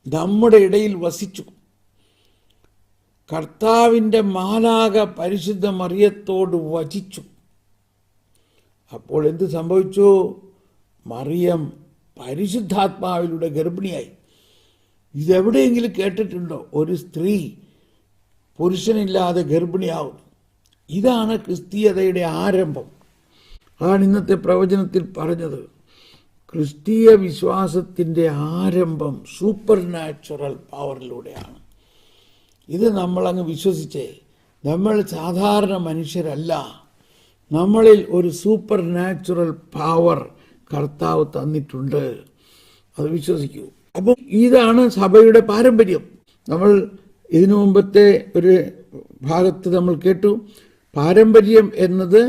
നമ്മുടെ ഇടയിൽ വസിച്ചു. കർത്താവിൻ്റെ മാലാഖ പരിശുദ്ധ മറിയത്തോട് വചിച്ചു. അപ്പോൾ എന്ത് സംഭവിച്ചു? മറിയം പരിശുദ്ധാത്മാവിലൂടെ ഗർഭിണിയായി. ഇതെവിടെയെങ്കിലും കേട്ടിട്ടുണ്ടോ? ഒരു സ്ത്രീ പുരുഷനില്ലാതെ ഗർഭിണിയാവും. ഇതാണ് ക്രിസ്തീയതയുടെ ആരംഭം. അതാണ് ഇന്നത്തെ പ്രവചനത്തിൽ പറഞ്ഞത്. ക്രിസ്തീയ വിശ്വാസത്തിൻ്റെ ആരംഭം സൂപ്പർ നാച്ചുറൽ പവറിലൂടെയാണ്. ഇത് നമ്മളങ്ങ് വിശ്വസിച്ചേ. നമ്മൾ സാധാരണ മനുഷ്യരല്ല. നമ്മളിൽ ഒരു സൂപ്പർ നാച്ചുറൽ പവർ കർത്താവ് തന്നിട്ടുണ്ട്. അത് വിശ്വസിക്കൂ. അപ്പം ഇതാണ് സഭയുടെ പാരമ്പര്യം. നമ്മൾ ഇതിനു മുമ്പത്തെ ഒരു ഭാഗത്ത് നമ്മൾ കേട്ടു, പാരമ്പര്യം എന്നത്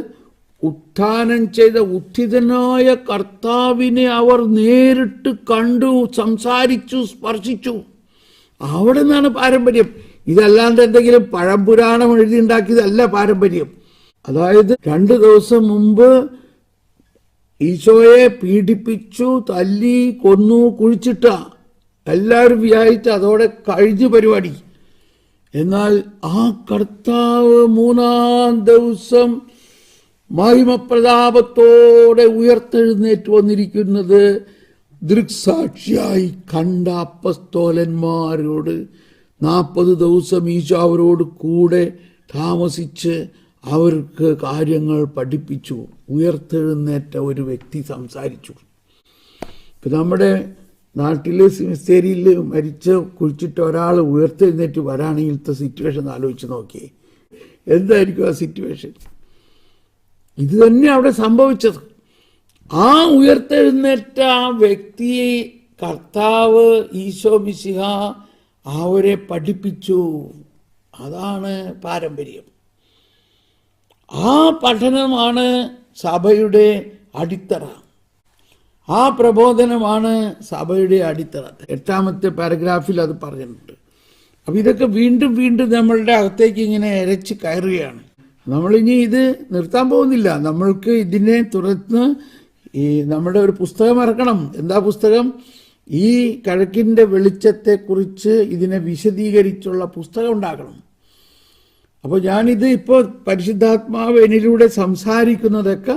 ഉത്ഥാനം ചെയ്ത ഉത്ഥിതനായ കർത്താവിനെ അവർ നേരിട്ട് കണ്ടു, സംസാരിച്ചു, സ്പർശിച്ചു. അവിടെ നിന്നാണ് പാരമ്പര്യം. ഇതല്ലാണ്ട് എന്തെങ്കിലും പഴംപുരാണം എഴുതിയുണ്ടാക്കിയതല്ല പാരമ്പര്യം. അതായത് 2 ദിവസം മുമ്പ് ഈശോയെ പീഡിപ്പിച്ചു, തല്ലി, കൊന്നു, കുഴിച്ചിട്ട എല്ലാവരും വിചാരിച്ച് അതോടെ കഴിഞ്ഞു പരിപാടി. എന്നാൽ ആ കർത്താവ് 3-ാം ദിവസം മഹിമപ്രതാപത്തോടെ ഉയർത്തെഴുന്നേറ്റ് വന്നിരിക്കുന്നത് ദൃക്സാക്ഷിയായി കണ്ട അപ്പസ്തോലന്മാരോട് 40 ദിവസം ഈശോ അവരോട് കൂടെ താമസിച്ച് അവർക്ക് കാര്യങ്ങൾ പഠിപ്പിച്ചു. ഉയർത്തെഴുന്നേറ്റ ഒരു വ്യക്തി സംസാരിച്ചു. ഇപ്പം നമ്മുടെ നാട്ടിൽ സിമിസ്റ്റേരിയിൽ മരിച്ച് കുഴിച്ചിട്ട് ഒരാൾ ഉയർത്തെഴുന്നേറ്റ് വരാണെങ്കിലത്തെ സിറ്റുവേഷൻ ആലോചിച്ച് നോക്കിയേ. എന്തായിരിക്കും ആ സിറ്റുവേഷൻ? ഇത് തന്നെ അവിടെ സംഭവിച്ചത്. ആ ഉയർത്തെഴുന്നേറ്റ ആ വ്യക്തിയെ കർത്താവ് ഈശോ മിശിഹ അവരെ പഠിപ്പിച്ചു. അതാണ് പാരമ്പര്യം. ആ പഠനമാണ് സഭയുടെ അടിത്തറ. ആ പ്രബോധനമാണ് സഭയുടെ അടിത്തറ. 8-ാമത്തെ പാരഗ്രാഫിൽ അത് പറഞ്ഞിട്ടുണ്ട്. അപ്പം ഇതൊക്കെ വീണ്ടും വീണ്ടും നമ്മളുടെ അകത്തേക്ക് ഇങ്ങനെ ഇരച്ച് കയറുകയാണ്. നമ്മളിനി ഇത് നിർത്താൻ പോകുന്നില്ല. നമ്മൾക്ക് ഇതിനെ തുറന്ന് നമ്മുടെ ഒരു പുസ്തകം ഇറക്കണം. എന്താ പുസ്തകം? ഈ കിഴക്കിൻ്റെ വെളിച്ചത്തെക്കുറിച്ച് ഇതിനെ വിശദീകരിച്ചുള്ള പുസ്തകം ഉണ്ടാക്കണം. അപ്പോൾ ഞാനിത് ഇപ്പോൾ പരിശുദ്ധാത്മാവ് എന്നിലൂടെ സംസാരിക്കുന്നതൊക്കെ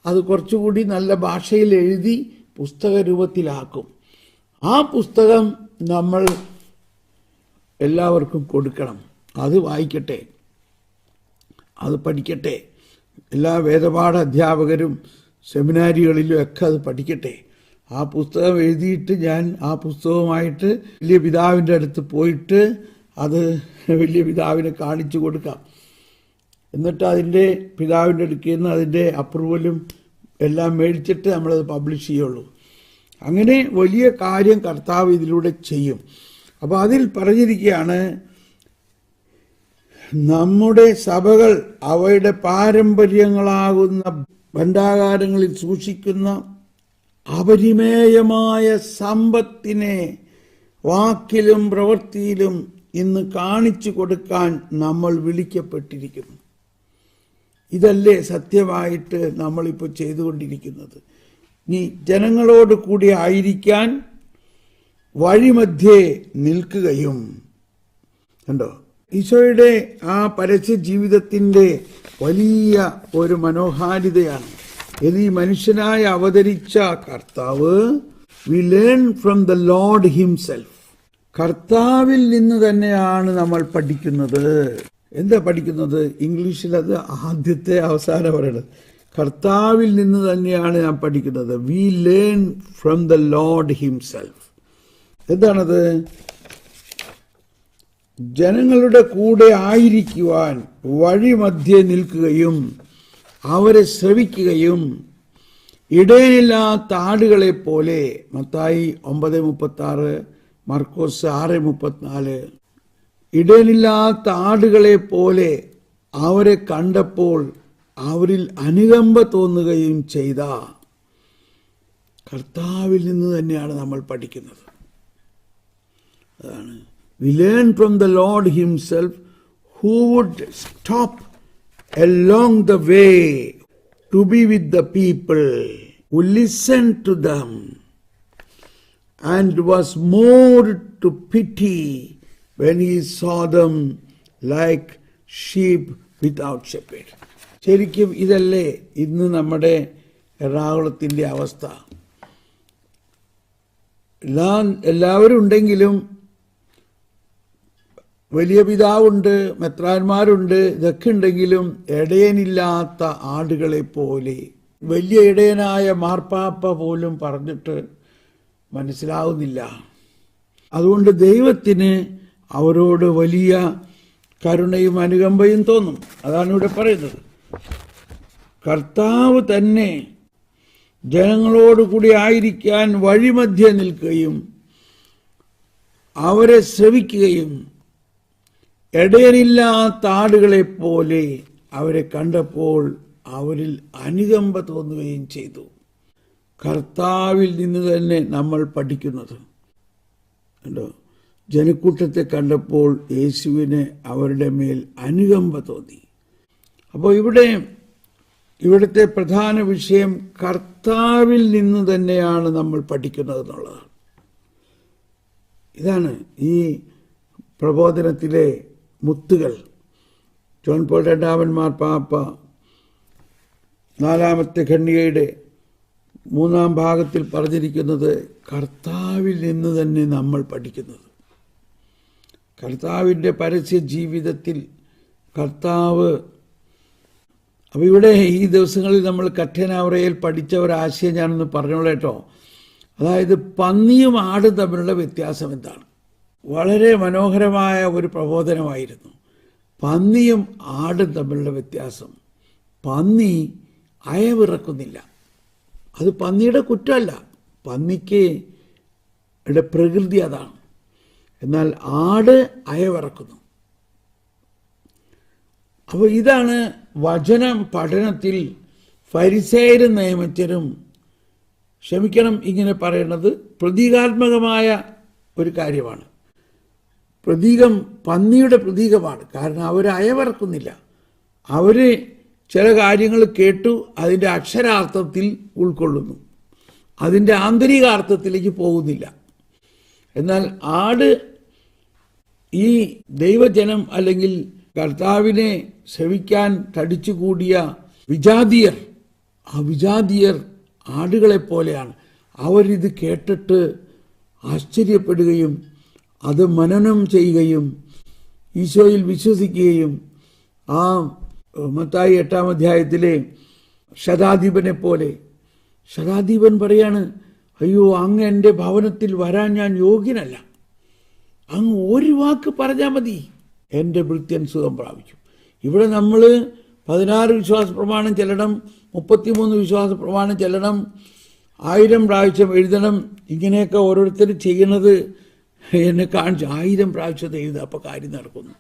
അത് കുറച്ചുകൂടി നല്ല ഭാഷയിൽ എഴുതി പുസ്തക രൂപത്തിലാക്കും. ആ പുസ്തകം നമ്മൾ എല്ലാവർക്കും കൊടുക്കണം. അത് വായിക്കട്ടെ, അത് പഠിക്കട്ടെ. എല്ലാ വേദപാഠ അധ്യാപകരും സെമിനാരികളിലും ഒക്കെ അത് പഠിക്കട്ടെ. ആ പുസ്തകം എഴുതിയിട്ട് ഞാൻ ആ പുസ്തകവുമായിട്ട് വലിയ പിതാവിൻ്റെ അടുത്ത് പോയിട്ട് അത് വലിയ പിതാവിനെ കാണിച്ചു കൊടുക്കാം. എന്നിട്ട് അതിൻ്റെ പിതാവിൻ്റെ അടുക്കൽ നിന്ന് അതിൻ്റെ അപ്രൂവലും എല്ലാം മേടിച്ചിട്ട് നമ്മളത് പബ്ലിഷ് ചെയ്യുള്ളൂ. അങ്ങനെ വലിയ കാര്യം കർത്താവ് ഇതിലൂടെ ചെയ്യും. അപ്പോൾ അതിൽ പറഞ്ഞിരിക്കുകയാണ്, നമ്മുടെ സഭകൾ അവയുടെ പാരമ്പര്യങ്ങളാകുന്ന ഭണ്ഡാകാരങ്ങളിൽ സൂക്ഷിക്കുന്ന അപരിമേയമായ സമ്പത്തിനെ വാക്കിലും പ്രവൃത്തിയിലും ഇന്ന് കാണിച്ചു കൊടുക്കാൻ നമ്മൾ വിളിക്കപ്പെട്ടിരിക്കുന്നു. ഇതല്ലേ സത്യമായിട്ട് നമ്മളിപ്പോൾ ചെയ്തുകൊണ്ടിരിക്കുന്നത്. നീ ജനങ്ങളോട് കൂടി ആയിരിക്കാൻ വഴിമധ്യേ നിൽക്കുകയും. കണ്ടോ, ഈശോയുടെ ആ പരസ്യ ജീവിതത്തിൻ്റെ വലിയ ഒരു മനോഹാരിതയാണ്. ഈ മനുഷ്യനായി അവതരിച്ച കർത്താവ്, we learn from the Lord himself. കർത്താവിൽ നിന്ന് തന്നെയാണ് നമ്മൾ പഠിക്കുന്നത്. എന്താ പഠിക്കുന്നത്? ഇംഗ്ലീഷിൽ അത് ആദ്യത്തെ അവസാനം പറയണത്. കർത്താവിൽ നിന്ന് തന്നെയാണ് ഞാൻ പഠിക്കുന്നത്. We learn from the Lord himself. എന്താണത്? ജനങ്ങളുടെ കൂടെ ആയിരിക്കുവാൻ വഴിമധ്യേ നിൽക്കുകയും അവരെ ശ്രവിക്കുകയും ഇടയില്ലാത്ത ആടുകളെ പോലെ. മത്തായി 9:36, മർക്കോസ് 6:34. ഇടയിലില്ലാത്ത ആടുകളെ പോലെ അവരെ കണ്ടപ്പോൾ അവരിൽ അനുകമ്പ തോന്നുകയും ചെയ്ത കർത്താവിൽ നിന്ന് തന്നെയാണ് നമ്മൾ പഠിക്കുന്നത്. അതാണ്. We learn from the Lord himself, who would stop along the way to be with the people, who listened to them and was moved to pity when he saw them like sheep without shepherd. ശരിക്കും ഇതല്ലേ ഇന്ന് നമ്മുടെ എറണാകുളത്തിൻ്റെ അവസ്ഥ? എല്ലാവരും ഉണ്ടെങ്കിലും വലിയ പിതാവുണ്ട്, മെത്രാന്മാരുണ്ട്, ഇതൊക്കെ ഉണ്ടെങ്കിലും ഇടയനില്ലാത്ത ആടുകളെ പോലെ. വലിയ ഇടയനായ മാർപ്പാപ്പ പോലും പറഞ്ഞിട്ട് മനസ്സിലാവുന്നില്ല. അതുകൊണ്ട് ദൈവത്തിന് അവരോട് വലിയ കരുണയും അനുകമ്പയും തോന്നും. അതാണ് ഇവിടെ പറയുന്നത്. കർത്താവ് തന്നെ ജനങ്ങളോട് കൂടി ആയിരിക്കാൻ വഴിമധ്യേ നിൽക്കുകയും അവരെ ശ്രവിക്കുകയും ഇടയനില്ലാത്ത ആടുകളെ പോലെ അവരെ കണ്ടപ്പോൾ അവരിൽ അനുകമ്പ തോന്നുകയും ചെയ്തു. കർത്താവിൽ നിന്ന് തന്നെ നമ്മൾ പഠിക്കുന്നത് കണ്ടോ. ജനക്കൂട്ടത്തെ കണ്ടപ്പോൾ യേശുവിന് അവരുടെ മേൽ അനുകമ്പ തോന്നി. അപ്പോൾ ഇവിടുത്തെ പ്രധാന വിഷയം കർത്താവിൽ നിന്ന് തന്നെയാണ് നമ്മൾ പഠിക്കുന്നത് എന്നുള്ളതാണ്. ഇതാണ് ഈ പ്രബോധനത്തിലെ മുത്തുകൾ. ജോൺ പോൾ രണ്ടാമൻ മാർപ്പാപ്പ 4-ാമത്തെ ഖണ്ഡികയുടെ 3-ാം ഭാഗത്തിൽ പറഞ്ഞിരിക്കുന്നത് കർത്താവിൽ നിന്ന് തന്നെ നമ്മൾ പഠിക്കുന്നത്. കർത്താവിൻ്റെ പരസ്യ ജീവിതത്തിൽ കർത്താവ്. അപ്പോൾ ഇവിടെ ഈ ദിവസങ്ങളിൽ നമ്മൾ കഠിനാവറയിൽ പഠിച്ച ഒരാശയം ഞാനൊന്ന് പറഞ്ഞോളൂ കേട്ടോ. അതായത് പന്നിയും ആടും തമ്മിലുള്ള വ്യത്യാസം എന്താണ്? വളരെ മനോഹരമായ ഒരു പ്രബോധനമായിരുന്നു. പന്നിയും ആടും തമ്മിലുള്ള വ്യത്യാസം. പന്നി അയവിറക്കുന്നില്ല. അത് പന്നിയുടെ കുറ്റമല്ല, പന്നിക്ക് പ്രകൃതി അതാണ്. എന്നാൽ ആട് അയവിറക്കുന്നു. അപ്പോൾ ഇതാണ് വചനം പഠനത്തിൽ ഫരിസേയരും നിയമജ്ഞരും ഇങ്ങനെ പറയുന്നത് പ്രതീകാത്മകമായ ഒരു കാര്യമാണ്. പ്രതീകം പന്നിയുടെ പ്രതീകമാണ്. കാരണം അവർ അയവിറക്കുന്നില്ല. അവർ ചില കാര്യങ്ങൾ കേട്ടു അതിൻ്റെ അക്ഷരാർത്ഥത്തിൽ ഉൾക്കൊള്ളുന്നു, അതിൻ്റെ ആന്തരികാർത്ഥത്തിലേക്ക് പോകുന്നില്ല. എന്നാൽ ആട് ഈ ദൈവജനം അല്ലെങ്കിൽ കർത്താവിനെ സേവിക്കാൻ തടിച്ചുകൂടിയ വിജാതീയർ, ആ വിജാതീയർ ആടുകളെപ്പോലെയാണ്. അവരിത് കേട്ടിട്ട് ആശ്ചര്യപ്പെടുകയും അത് മനനം ചെയ്യുകയും ഈശോയിൽ വിശ്വസിക്കുകയും ആ മത്തായി 8-ാം അധ്യായത്തിലെ ശതാധിപനെ പോലെ, ശതാധിപൻ പറയാണ്, അയ്യോ അങ്ങ് എൻ്റെ ഭവനത്തിൽ വരാൻ ഞാൻ യോഗ്യനല്ല, അങ്ങ് ഒരു വാക്ക് പറഞ്ഞാൽ മതി എൻ്റെ ഭൃത്യൻ സുഖം പ്രാപിക്കും. ഇവിടെ നമ്മൾ 16 വിശ്വാസ പ്രമാണം ചെല്ലണം, 33 വിശ്വാസ പ്രമാണം ചെല്ലണം, 1000 പ്രാവശ്യം എഴുതണം, ഇങ്ങനെയൊക്കെ ഓരോരുത്തർ ചെയ്യുന്നത് എന്നെ കാണിച്ചു. 1000 പ്രാവശ്യത്തെ എഴുതുക, അപ്പോൾ കാര്യം നടക്കുന്നു.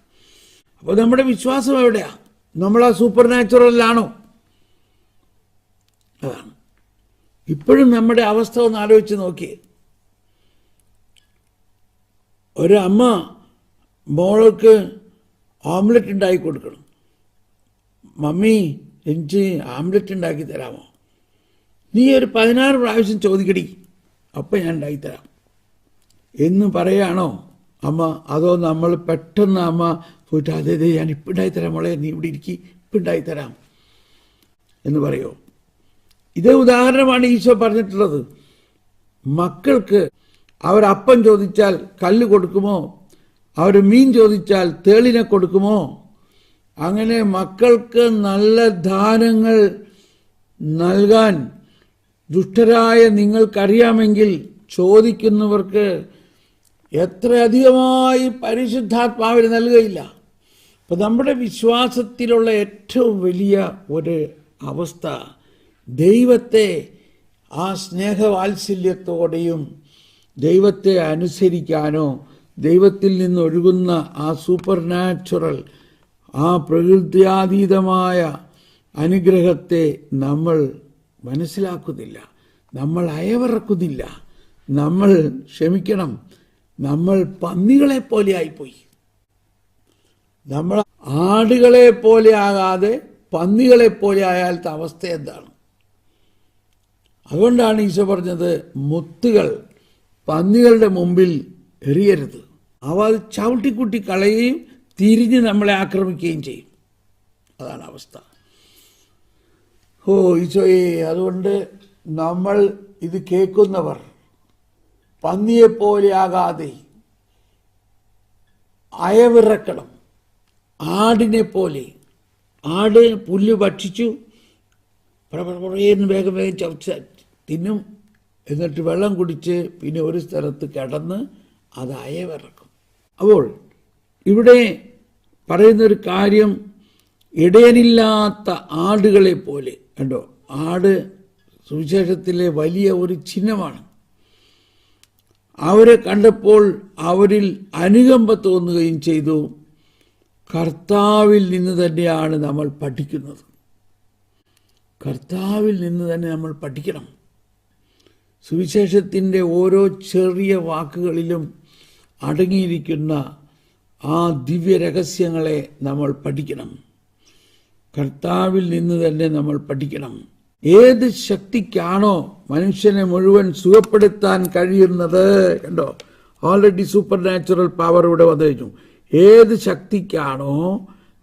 അപ്പോൾ നമ്മുടെ വിശ്വാസം എവിടെയാ? നമ്മളാ സൂപ്പർ നാച്ചുറലിലാണോ? അതാണ്. ഇപ്പോഴും നമ്മുടെ അവസ്ഥ ഒന്ന് ആലോചിച്ച് നോക്കിയേ. ഒരമ്മ മോൾക്ക് ഓംലെറ്റ് ഉണ്ടാക്കി കൊടുക്കണം. മമ്മി എനിക്ക് ആംലെറ്റ് ഉണ്ടാക്കി തരാമോ? നീ ഒരു 16 പ്രാവശ്യം ചോദിക്കടി, അപ്പം ഞാൻ ഉണ്ടാക്കിത്തരാം എന്ന് പറയാണോ അമ്മ? അതോ നമ്മൾ പെട്ടെന്ന് അമ്മ പോയിട്ട് അതെ ഞാൻ ഇപ്പം ഉണ്ടാക്കിത്തരാം മോളെ, നീ ഇവിടെ ഇരിക്കി, ഇപ്പം ഉണ്ടാക്കിത്തരാം എന്ന് പറയോ? ഇതേ ഉദാഹരണമാണ് ഈശോ പറഞ്ഞിട്ടുള്ളത്. മക്കൾക്ക് അവരപ്പം ചോദിച്ചാൽ കല്ല് കൊടുക്കുമോ? അവർ മീൻ ചോദിച്ചാൽ തേളിനെ കൊടുക്കുമോ? അങ്ങനെ മക്കൾക്ക് നല്ല ദാനങ്ങൾ നൽകാൻ ദുഷ്ടരായ നിങ്ങൾക്കറിയാമെങ്കിൽ ചോദിക്കുന്നവർക്ക് എത്ര അധികമായി പരിശുദ്ധാത്മാവിൽ നൽകുകയില്ല. അപ്പം നമ്മുടെ വിശ്വാസത്തിലുള്ള ഏറ്റവും വലിയ ഒരു അവസ്ഥ ദൈവത്തെ ആ സ്നേഹവാത്സല്യത്തോടെയും ദൈവത്തെ അനുസരിക്കാനോ ദൈവത്തിൽ നിന്നൊഴുകുന്ന ആ സൂപ്പർ നാച്ചുറൽ ആ പ്രകൃത്യാതീതമായ അനുഗ്രഹത്തെ നമ്മൾ മനസ്സിലാക്കുന്നില്ല, നമ്മൾ അയവിറക്കുന്നില്ല. നമ്മൾ നമ്മൾ പന്നികളെ പോലെ ആയിപ്പോയി. നമ്മൾ ആടുകളെ പോലെ ആകാതെ പന്നികളെ പോലെ ആയാലത്തെ അവസ്ഥ എന്താണ്? അതുകൊണ്ടാണ് ഈശോ പറഞ്ഞത്, മുത്തുകൾ പന്നികളുടെ മുമ്പിൽ എറിയരുത്. അവ അത് ചവിട്ടിക്കുട്ടി കളയുകയും തിരിഞ്ഞ് നമ്മളെ ആക്രമിക്കുകയും ചെയ്യും. അതാണ് അവസ്ഥ. ഈശോയെ, അതുകൊണ്ട് നമ്മൾ ഇത് കേൾക്കുന്നവർ പന്നിയെപ്പോലെ ആകാതെ അയവിറക്കണം. ആടിനെ പോലെ. ആട് പുല്ല് ഭക്ഷിച്ചു പുറേന്ന് വേഗം വേഗം ചവച്ച് തിന്നും, എന്നിട്ട് വെള്ളം കുടിച്ച് പിന്നെ ഒരു സ്ഥലത്ത് കിടന്ന് അത് അയവിറക്കും. അപ്പോൾ ഇവിടെ പറയുന്നൊരു കാര്യം, ഇടയനില്ലാത്ത ആടുകളെ പോലെ. കണ്ടോ, ആട് സുവിശേഷത്തിലെ വലിയ ഒരു ചിഹ്നമാണ്. അവരെ കണ്ടപ്പോൾ അവരിൽ അനുകമ്പ തോന്നുകയും ചെയ്തു. കർത്താവിൽ നിന്ന് തന്നെയാണ് നമ്മൾ പഠിക്കുന്നത്. കർത്താവിൽ നിന്ന് തന്നെ നമ്മൾ പഠിക്കണം. സുവിശേഷത്തിൻ്റെ ഓരോ ചെറിയ വാക്കുകളിലും അടങ്ങിയിരിക്കുന്ന ആ ദിവ്യ രഹസ്യങ്ങളെ നമ്മൾ പഠിക്കണം. കർത്താവിൽ നിന്ന് തന്നെ നമ്മൾ പഠിക്കണം. ഏത് ശക്തിക്കാണോ മനുഷ്യനെ മുഴുവൻ സുഖപ്പെടുത്താൻ കഴിയുന്നത്? കണ്ടോ, ഓൾറെഡി സൂപ്പർ നാച്ചുറൽ പവർ ഇവിടെ വന്നു കഴിഞ്ഞു. ഏത് ശക്തിക്കാണോ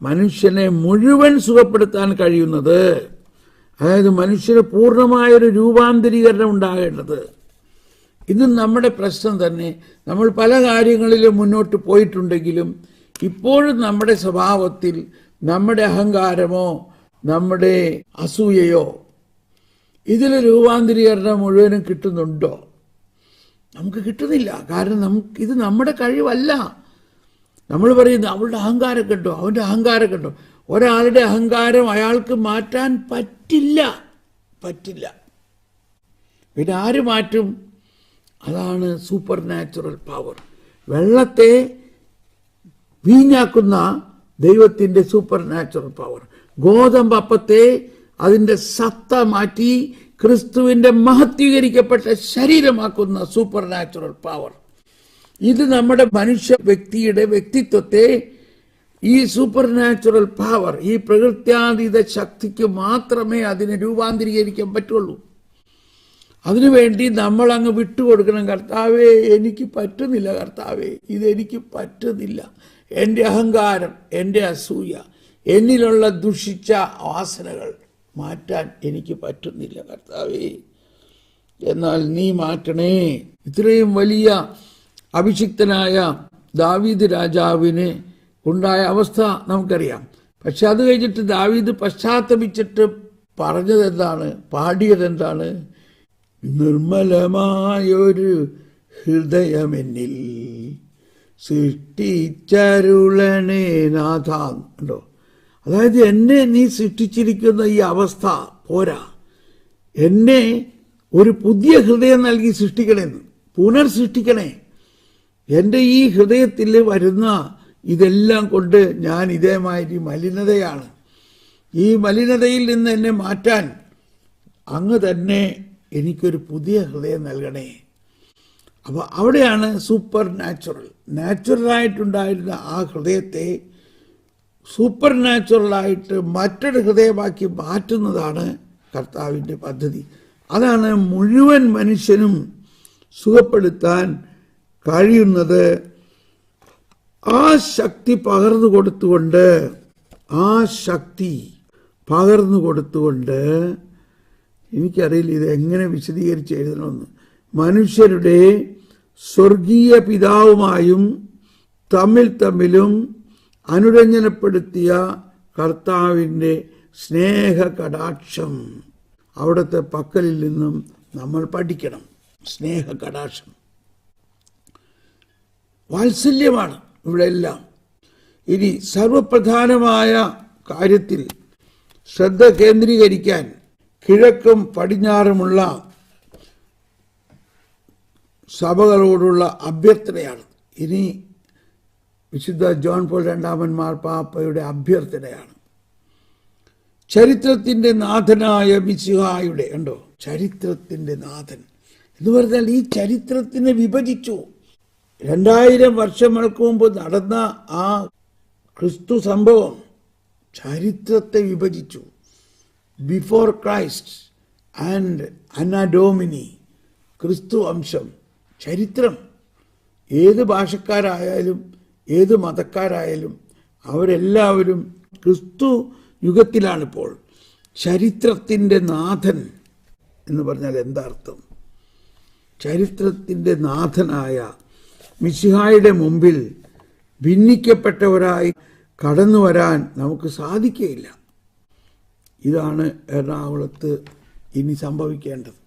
മനുഷ്യനെ മുഴുവൻ സുഖപ്പെടുത്താൻ കഴിയുന്നത്, അതായത് മനുഷ്യന് പൂർണ്ണമായൊരു രൂപാന്തരീകരണം ഉണ്ടാകേണ്ടത്. ഇന്ന് നമ്മുടെ പ്രശ്നം തന്നെ, നമ്മൾ പല കാര്യങ്ങളിലും മുന്നോട്ട് പോയിട്ടുണ്ടെങ്കിലും ഇപ്പോഴും നമ്മുടെ സ്വഭാവത്തിൽ നമ്മുടെ അഹങ്കാരമോ നമ്മുടെ അസൂയയോ ഇതിൽ രൂപാന്തരീകരണം മുഴുവനും കിട്ടുന്നുണ്ടോ? നമുക്ക് കിട്ടുന്നില്ല. കാരണം ഇത് നമ്മുടെ കഴിവല്ല. നമ്മൾ പറയുന്നത് അവളുടെ അഹങ്കാരം കണ്ടോ, അവൻ്റെ അഹങ്കാരം കണ്ടോ. ഒരാളുടെ അഹങ്കാരം അയാൾക്ക് മാറ്റാൻ പറ്റില്ല. പിന്നെ ആര് മാറ്റും? അതാണ് സൂപ്പർ നാച്ചുറൽ പവർ. വെള്ളത്തെ വീഞ്ഞാക്കുന്ന ദൈവത്തിൻ്റെ സൂപ്പർ നാച്ചുറൽ പവർ. ഗോതമ്പപ്പത്തെ അതിൻ്റെ സത്ത മാറ്റി ക്രിസ്തുവിൻ്റെ മഹത്വീകരിക്കപ്പെട്ട ശരീരമാക്കുന്ന സൂപ്പർ നാച്ചുറൽ പവർ. ഇത് നമ്മുടെ മനുഷ്യ വ്യക്തിയുടെ വ്യക്തിത്വത്തെ ഈ സൂപ്പർ നാച്ചുറൽ പവർ, ഈ പ്രകൃത്യാതീത ശക്തിക്ക് മാത്രമേ അതിനെ രൂപാന്തരീകരിക്കാൻ പറ്റുള്ളൂ. അതിനുവേണ്ടി നമ്മൾ അങ്ങ് വിട്ടുകൊടുക്കണം. കർത്താവേ, എനിക്ക് പറ്റുന്നില്ല. കർത്താവേ, ഇതെനിക്ക് പറ്റുന്നില്ല. എൻ്റെ അഹങ്കാരം, എൻ്റെ അസൂയ, എന്നിലുള്ള ദുഷിച്ച വാസനകൾ മാറ്റാൻ എനിക്ക് പറ്റുന്നില്ല കർത്താവേ. എന്നാൽ നീ മാറ്റണേ. ഇത്രയും വലിയ അഭിഷിക്തനായ ദാവീദ് രാജാവിന് ഉണ്ടായ അവസ്ഥ നമുക്കറിയാം. പക്ഷെ അത് കഴിഞ്ഞിട്ട് ദാവീദ് പശ്ചാത്തപിച്ചിട്ട് പറഞ്ഞതെന്താണ്, പാടിയതെന്താണ്? നിർമ്മലമായൊരു ഹൃദയമെന്നിൽ സൃഷ്ടിച്ചരുളണേ നാഥ. ഉണ്ടോ? അതായത് എന്നെ നീ സൃഷ്ടിച്ചിരിക്കുന്ന ഈ അവസ്ഥ പോരാ, എന്നെ ഒരു പുതിയ ഹൃദയം നൽകി സൃഷ്ടിക്കണേന്ന്, പുനർസൃഷ്ടിക്കണേ. എൻ്റെ ഈ ഹൃദയത്തിൽ വരുന്ന ഇതെല്ലാം കൊണ്ട് ഞാൻ ഇതേമാതിരി മലിനതയാണ്. ഈ മലിനതയിൽ നിന്ന് എന്നെ മാറ്റാൻ അങ്ങ് തന്നെ എനിക്കൊരു പുതിയ ഹൃദയം നൽകണേ. അപ്പോൾ അവിടെയാണ് സൂപ്പർ നാച്ചുറലായിട്ടുണ്ടായിരുന്ന ആ ഹൃദയത്തെ സൂപ്പർ നാച്ചുറലായിട്ട് മറ്റൊരു ഹൃദയമാക്കി മാറ്റുന്നതാണ് കർത്താവിൻ്റെ പദ്ധതി. അതാണ് മുഴുവൻ മനുഷ്യനും സുഖപ്പെടുത്താൻ കഴിയുന്നത്. ആ ശക്തി പകർന്നു കൊടുത്തുകൊണ്ട് എനിക്കറിയില്ല ഇത് എങ്ങനെ വിശദീകരിച്ച് എഴുതണമെന്ന്. മനുഷ്യരുടെ സ്വർഗീയ പിതാവുമായും തമ്മിലും അനുരഞ്ജനപ്പെടുത്തിയ കർത്താവിൻ്റെ സ്നേഹ കടാക്ഷം, അവിടുത്തെ പക്കലിൽ നിന്നും നമ്മൾ പഠിക്കണം. സ്നേഹ കടാക്ഷം വാത്സല്യമാണ് ഇവിടെ എല്ലാം. ഇനി സർവപ്രധാനമായ കാര്യത്തിൽ ശ്രദ്ധ കേന്ദ്രീകരിക്കാൻ കിഴക്കും പടിഞ്ഞാറുമുള്ള സഭകളോടുള്ള അഭ്യർത്ഥനയാണ്. ഇനി വിശുദ്ധ ജോൺ പോൾ രണ്ടാമൻ മാർപ്പാപ്പയുടെ അഭ്യർത്ഥനയാണ്. ചരിത്രത്തിൻ്റെ നാഥനായ മിശിഹായുടെ, ചരിത്രത്തിൻ്റെ നാഥൻ എന്ന് പറഞ്ഞാൽ ഈ ചരിത്രത്തിനെ വിഭജിച്ചു. 2000 വർഷങ്ങൾക്ക് മുമ്പ് നടന്ന ആ ക്രിസ്തു സംഭവം ചരിത്രത്തെ വിഭജിച്ചു. ബിഫോർ ക്രൈസ്റ്റ് ആൻഡ് അന്നാ ഡോമിനി, ക്രിസ്തു വംശം, ചരിത്രം. ഏത് ഭാഷക്കാരായാലും ഏത് മതക്കാരായാലും അവരെല്ലാവരും ക്രിസ്തു യുഗത്തിലാണിപ്പോൾ. ചരിത്രത്തിൻ്റെ നാഥൻ എന്ന് പറഞ്ഞാൽ എന്താ അർത്ഥം? ചരിത്രത്തിൻ്റെ നാഥനായ മിശിഹായുടെ മുമ്പിൽ ഭിന്നിക്കപ്പെട്ടവരായി കടന്നു വരാൻ നമുക്ക് സാധിക്കുകയില്ല. ഇതാണ് എറണാകുളത്ത് ഇനി സംഭവിക്കേണ്ടത്.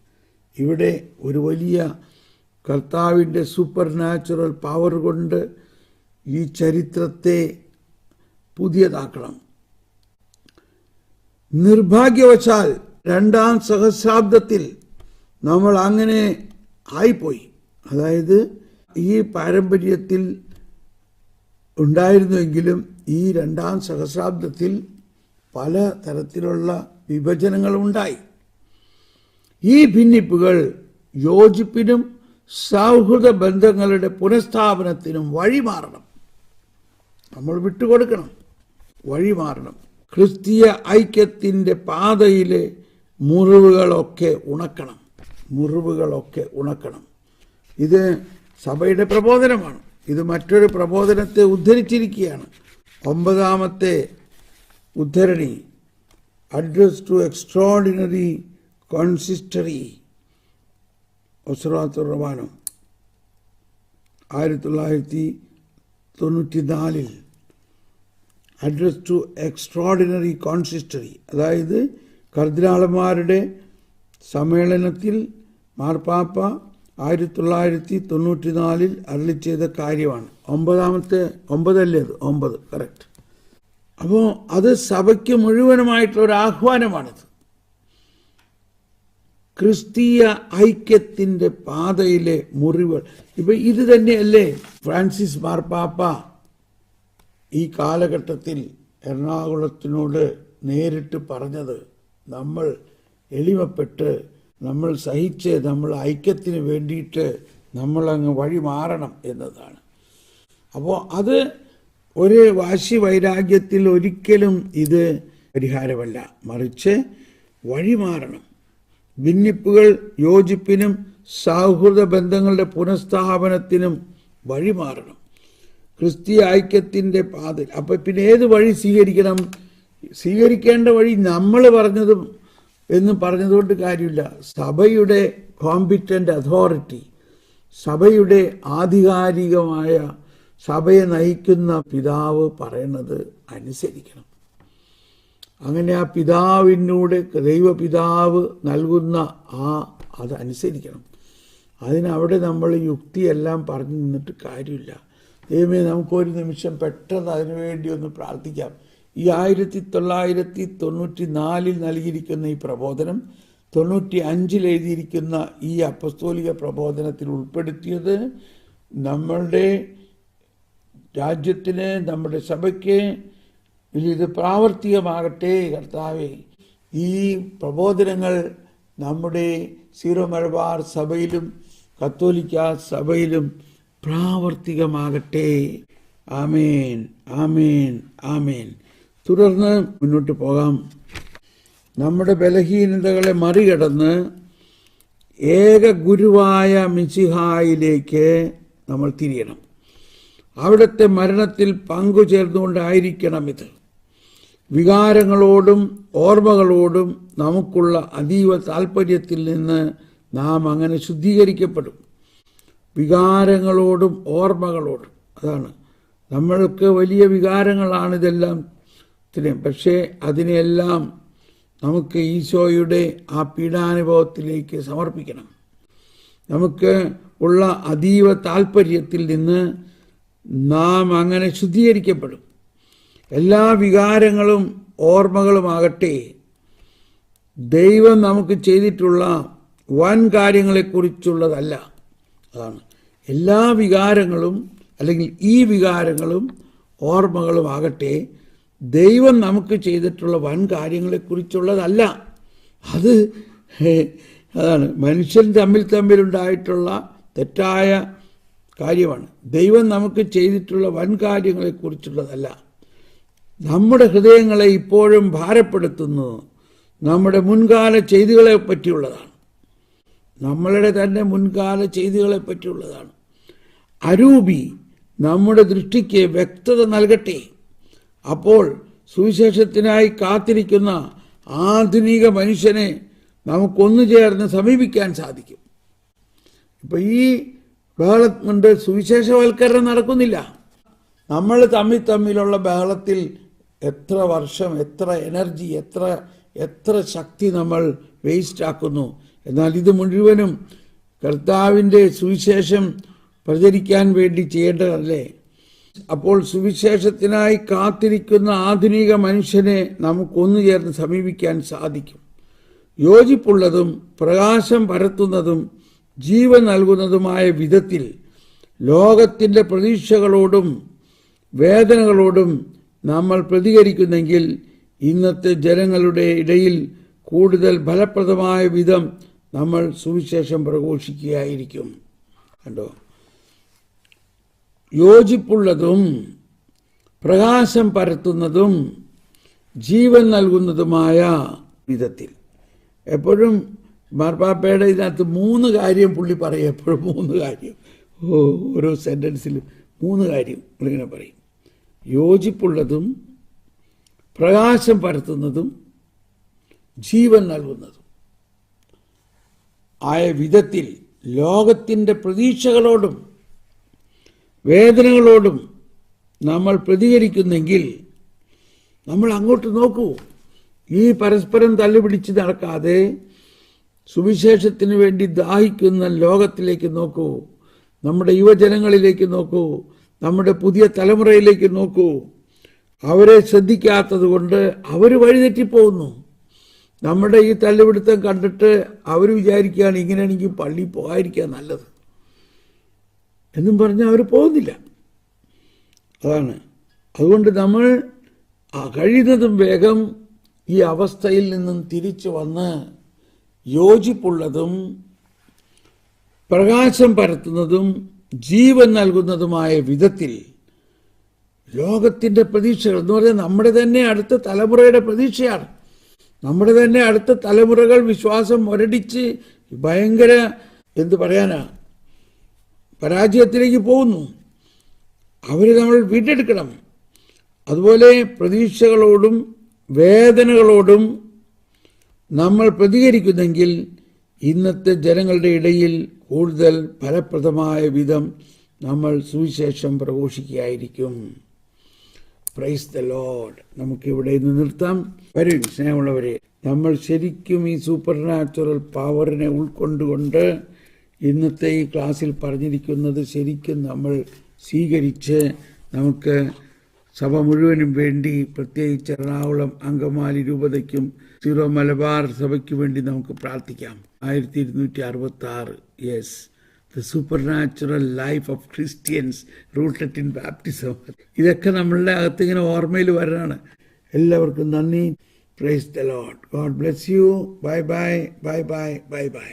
ഇവിടെ ഒരു വലിയ കർത്താവിൻ്റെ സൂപ്പർ നാച്ചുറൽ പവർ കൊണ്ട് ഈ ചരിത്രത്തെ പുതിയതാക്കണം. നിർഭാഗ്യവശാൽ 2ാം സഹസ്രാബ്ദത്തിൽ നമ്മൾ അങ്ങനെ ആയിപ്പോയി. അതായത് ഈ പാരമ്പര്യത്തിൽ ഉണ്ടായിരുന്നുവെങ്കിലും ഈ 2ാം സഹസ്രാബ്ദത്തിൽ പല തരത്തിലുള്ള വിഭജനങ്ങളുണ്ടായി. ഈ ഭിന്നിപ്പുകൾ യോജിപ്പിനും സൗഹൃദ ബന്ധങ്ങളുടെ പുനഃസ്ഥാപനത്തിനും വഴിമാറണം. നമ്മൾ വിട്ടുകൊടുക്കണം, വഴിമാറണം. ക്രിസ്തീയ ഐക്യത്തിൻ്റെ പാതയിലെ മുറിവുകളൊക്കെ ഉണക്കണം. ഇത് സഭയുടെ പ്രബോധനമാണ്. ഇത് മറ്റൊരു പ്രബോധനത്തെ ഉദ്ധരിച്ചിരിക്കുകയാണ്. 9ാമത്തെ ഉദ്ധരണി, address to extraordinary consistory, Osservatore Romano 1994 address to extraordinary consistory, അതായത് കർദിനാളന്മാരുടെ സമ്മേളനത്തിൽ മാർപ്പാപ്പ 1994 അരുളി ചെയ്ത കാര്യമാണ്. 9 കറക്റ്റ്. അപ്പോൾ അത് സഭയ്ക്ക് മുഴുവനുമായിട്ടുള്ള ഒരു ആഹ്വാനമാണിത്. ക്രിസ്തീയ ഐക്യത്തിൻ്റെ പാതയിലെ മുറിവുകൾ. ഇപ്പം ഇത് തന്നെയല്ലേ ഫ്രാൻസിസ് മാർപ്പാപ്പ ഈ കാലഘട്ടത്തിൽ എറണാകുളത്തിനോട് നേരിട്ട് പറഞ്ഞത്? നമ്മൾ എളിമപ്പെട്ട്, നമ്മൾ സഹിച്ച്, നമ്മൾ ഐക്യത്തിന് വേണ്ടിയിട്ട് നമ്മളങ്ങ് വഴി മാറണം എന്നതാണ്. അപ്പോൾ അത് ഒരു വാശി വൈരാഗ്യത്തിൽ ഒരിക്കലും ഇത് പരിഹാരമല്ല, മറിച്ച് വഴിമാറണം. ഭിന്നിപ്പുകൾ യോജിപ്പിനും സൗഹൃദ ബന്ധങ്ങളുടെ പുനഃസ്ഥാപനത്തിനും വഴിമാറണം. ക്രിസ്തീയ ഐക്യത്തിൻ്റെ പാതയിൽ. അപ്പം പിന്നെ ഏത് വഴി സ്വീകരിക്കണം? സ്വീകരിക്കേണ്ട വഴി നമ്മൾ പറഞ്ഞതും എന്ന് പറഞ്ഞതുകൊണ്ട് കാര്യമില്ല. സഭയുടെ കോമ്പിറ്റൻ്റ് അതോറിറ്റി, സഭയുടെ ആധികാരികമായ, സഭയെ നയിക്കുന്ന പിതാവ് പറയുന്നത് അനുസരിക്കണം. അങ്ങനെ ആ പിതാവിനൂടെ ദൈവപിതാവ് നൽകുന്ന അതനുസരിക്കണം. അതിനവിടെ നമ്മൾ യുക്തിയെല്ലാം പറഞ്ഞു നിന്നിട്ട് കാര്യമില്ല. ദൈവമേ, നമുക്കൊരു നിമിഷം പെട്ടെന്ന് അതിനുവേണ്ടി ഒന്ന് പ്രാർത്ഥിക്കാം. ഈ 1994 നൽകിയിരിക്കുന്ന ഈ പ്രബോധനം 95 എഴുതിയിരിക്കുന്ന ഈ അപ്പസ്തോലിക പ്രബോധനത്തിൽ ഉൾപ്പെടുത്തിയത് നമ്മളുടെ രാജ്യത്തിന്, നമ്മുടെ സഭയ്ക്ക് ഇത് പ്രാവർത്തികമാകട്ടെ കർത്താവേ. ഈ പ്രബോധനങ്ങൾ നമ്മുടെ സീറോ മലബാർ സഭയിലും കത്തോലിക്ക സഭയിലും പ്രാവർത്തികമാകട്ടെ. ആമേൻ, ആമേൻ, ആമേൻ. തുടർന്ന് മുന്നോട്ട് പോകാം. നമ്മുടെ ബലഹീനതകളെ മറികടന്ന് ഏക ഗുരുവായ മിശിഹായിലേക്ക് നമ്മൾ തിരിയണം. അവിടുത്തെ മരണത്തിൽ പങ്കുചേർന്നുകൊണ്ടായിരിക്കണം ഇത്. വികാരങ്ങളോടും ഓർമ്മകളോടും നമുക്കുള്ള അതീവ താല്പര്യത്തിൽ നിന്ന് നാം അങ്ങനെ ശുദ്ധീകരിക്കപ്പെടും. വികാരങ്ങളോടും ഓർമ്മകളോടും, അതാണ് നമ്മൾക്ക് വലിയ വികാരങ്ങളാണിതെല്ലാം. പക്ഷേ അതിനെല്ലാം നമുക്ക് ഈശോയുടെ ആ പീഡാനുഭവത്തിലേക്ക് സമർപ്പിക്കണം. നമുക്ക് ഉള്ള അതീവ താല്പര്യത്തിൽ നിന്ന് നാം അങ്ങനെ ശുദ്ധീകരിക്കപ്പെടും. എല്ലാ വികാരങ്ങളും ഓർമ്മകളുമാകട്ടെ ദൈവം നമുക്ക് ചെയ്തിട്ടുള്ള വൻ കാര്യങ്ങളെക്കുറിച്ചുള്ളതല്ല. അതാണ് എല്ലാ വികാരങ്ങളും, അല്ലെങ്കിൽ ഈ വികാരങ്ങളും ഓർമ്മകളുമാകട്ടെ ദൈവം നമുക്ക് ചെയ്തിട്ടുള്ള വൻ കാര്യങ്ങളെക്കുറിച്ചുള്ളതല്ല. അതാണ് മനുഷ്യൻ തമ്മിലുണ്ടായിട്ടുള്ള തെറ്റായ കാര്യമാണ്. ദൈവം നമുക്ക് ചെയ്തിട്ടുള്ള വൻ കാര്യങ്ങളെക്കുറിച്ചുള്ളതല്ല. നമ്മുടെ ഹൃദയങ്ങളെ ഇപ്പോഴും ഭാരപ്പെടുത്തുന്നത് നമ്മുടെ മുൻകാല ചെയ്തികളെ പറ്റിയുള്ളതാണ്. നമ്മളുടെ തന്നെ മുൻകാല ചെയ്തികളെ പറ്റിയുള്ളതാണ്. അരൂപി നമ്മുടെ ദൃഷ്ടിക്ക് വ്യക്തത നൽകട്ടെ. അപ്പോൾ സുവിശേഷത്തിനായി കാത്തിരിക്കുന്ന ആധുനിക മനുഷ്യനെ നമുക്കൊന്നു ചേർന്ന് സമീപിക്കാൻ സാധിക്കും. ഇപ്പം ഈ ബഹളം കൊണ്ട് സുവിശേഷവൽക്കരണം നടക്കുന്നില്ല. നമ്മൾ തമ്മിലുള്ള ബഹളത്തിൽ എത്ര വർഷം, എത്ര എനർജി, എത്ര ശക്തി നമ്മൾ വേസ്റ്റ് ആക്കുന്നു. എന്നാൽ ഇത് മുഴുവനും കർത്താവിൻ്റെ സുവിശേഷം പ്രചരിക്കാൻ വേണ്ടി ചെയ്യേണ്ടതല്ലേ? അപ്പോൾ സുവിശേഷത്തിനായി കാത്തിരിക്കുന്ന ആധുനിക മനുഷ്യനെ നമുക്കൊന്നു ചേർന്ന് സമീപിക്കാൻ സാധിക്കും. യോജിപ്പുള്ളതും പ്രകാശം പരത്തുന്നതും ജീവൻ നൽകുന്നതുമായ വിധത്തിൽ ലോകത്തിൻ്റെ പ്രതീക്ഷകളോടും വേദനകളോടും നമ്മൾ പ്രതികരിക്കുന്നെങ്കിൽ ഇന്നത്തെ ജനങ്ങളുടെ ഇടയിൽ കൂടുതൽ ഫലപ്രദമായ വിധം നമ്മൾ സുവിശേഷം പ്രഘോഷിക്കുകയായിരിക്കും. കണ്ടോ? യോജിപ്പുള്ളതും പ്രകാശം പരത്തുന്നതും ജീവൻ നൽകുന്നതുമായ വിധത്തിൽ. എപ്പോഴും മാർപ്പാപ്പയുടെ ഇതിനകത്ത് 3 കാര്യം പുള്ളി പറയും. എപ്പോഴും 3 കാര്യം, ഓരോ സെൻറ്റൻസിലും 3 കാര്യം പുള്ളിങ്ങനെ പറയും. യോജിപ്പുള്ളതും പ്രകാശം പരത്തുന്നതും ജീവൻ നൽകുന്നതും ആയ വിധത്തിൽ ലോകത്തിൻ്റെ പ്രതീക്ഷകളോടും വേദനകളോടും നമ്മൾ പ്രതികരിക്കുന്നെങ്കിൽ നമ്മൾ അങ്ങോട്ട് നോക്കൂ. ഈ പരസ്പരം തല്ലുപിടിച്ച് നടക്കാതെ സുവിശേഷത്തിന് വേണ്ടി ദാഹിക്കുന്ന ലോകത്തിലേക്ക് നോക്കൂ. നമ്മുടെ യുവജനങ്ങളിലേക്ക് നോക്കൂ. നമ്മുടെ പുതിയ തലമുറയിലേക്ക് നോക്കൂ. അവരെ ശ്രദ്ധിക്കാത്തത് കൊണ്ട് അവർ വഴിതെറ്റിപ്പോകുന്നു. നമ്മുടെ ഈ തല്ലുപിടുത്തം കണ്ടിട്ട് അവർ വിചാരിക്കുകയാണ് ഇങ്ങനെയാണെങ്കിൽ പള്ളിയിൽ പോകാതിരിക്കുക നല്ലത് എന്നും പറഞ്ഞാൽ അവർ പോകുന്നില്ല. അതാണ്. അതുകൊണ്ട് നമ്മൾ കഴിയുന്നതും വേഗം ഈ അവസ്ഥയിൽ നിന്നും തിരിച്ചു വന്ന് യോജിപ്പുള്ളതും പ്രകാശം പരത്തുന്നതും ജീവൻ നൽകുന്നതുമായ വിധത്തിൽ ലോകത്തിൻ്റെ പ്രതീക്ഷകൾ എന്ന് പറഞ്ഞാൽ നമ്മുടെ തന്നെ അടുത്ത തലമുറയുടെ പ്രതീക്ഷയാണ്. നമ്മുടെ തന്നെ അടുത്ത തലമുറകൾ വിശ്വാസം മുരടിച്ച് ഭയങ്കര പരാജയത്തിലേക്ക് പോകുന്നു. അവരെ നമ്മൾ വീണ്ടെടുക്കണം. അതുപോലെ പ്രതീക്ഷകളോടും വേദനകളോടും നമ്മൾ പ്രതികരിക്കുന്നെങ്കിൽ ഇന്നത്തെ ജനങ്ങളുടെ ഇടയിൽ കൂടുതൽ ഫലപ്രദമായ വിധം നമ്മൾ സുവിശേഷം പ്രഘോഷിക്കുകയായിരിക്കും. Price the Lord. നമുക്കിവിടെ നിന്ന് നിർത്താം. വരും സ്നേഹമുള്ളവരെ, നമ്മൾ ശരിക്കും ഈ സൂപ്പർ നാച്ചുറൽ പവറിനെ ഉൾക്കൊണ്ടുകൊണ്ട് ഇന്നത്തെ ഈ ക്ലാസ്സിൽ പറഞ്ഞിരിക്കുന്നത് ശരിക്കും നമ്മൾ സ്വീകരിച്ച് നമുക്ക് സഭ മുഴുവനും വേണ്ടി, പ്രത്യേകിച്ച് എറണാകുളം അങ്കമാലി രൂപതയ്ക്കും സീറോ മലബാർ സഭയ്ക്ക് വേണ്ടി നമുക്ക് പ്രാർത്ഥിക്കാം. 1266. Yes, the super natural life of Christians rooted in baptism. ഇതൊക്കെ നമ്മളുടെ അകത്ത് ഇങ്ങനെ ഓർമ്മയിൽ വരാനാണ്. എല്ലാവർക്കും നന്ദി. Price the Lord. God bless you. Bye bye bye bye bye bye.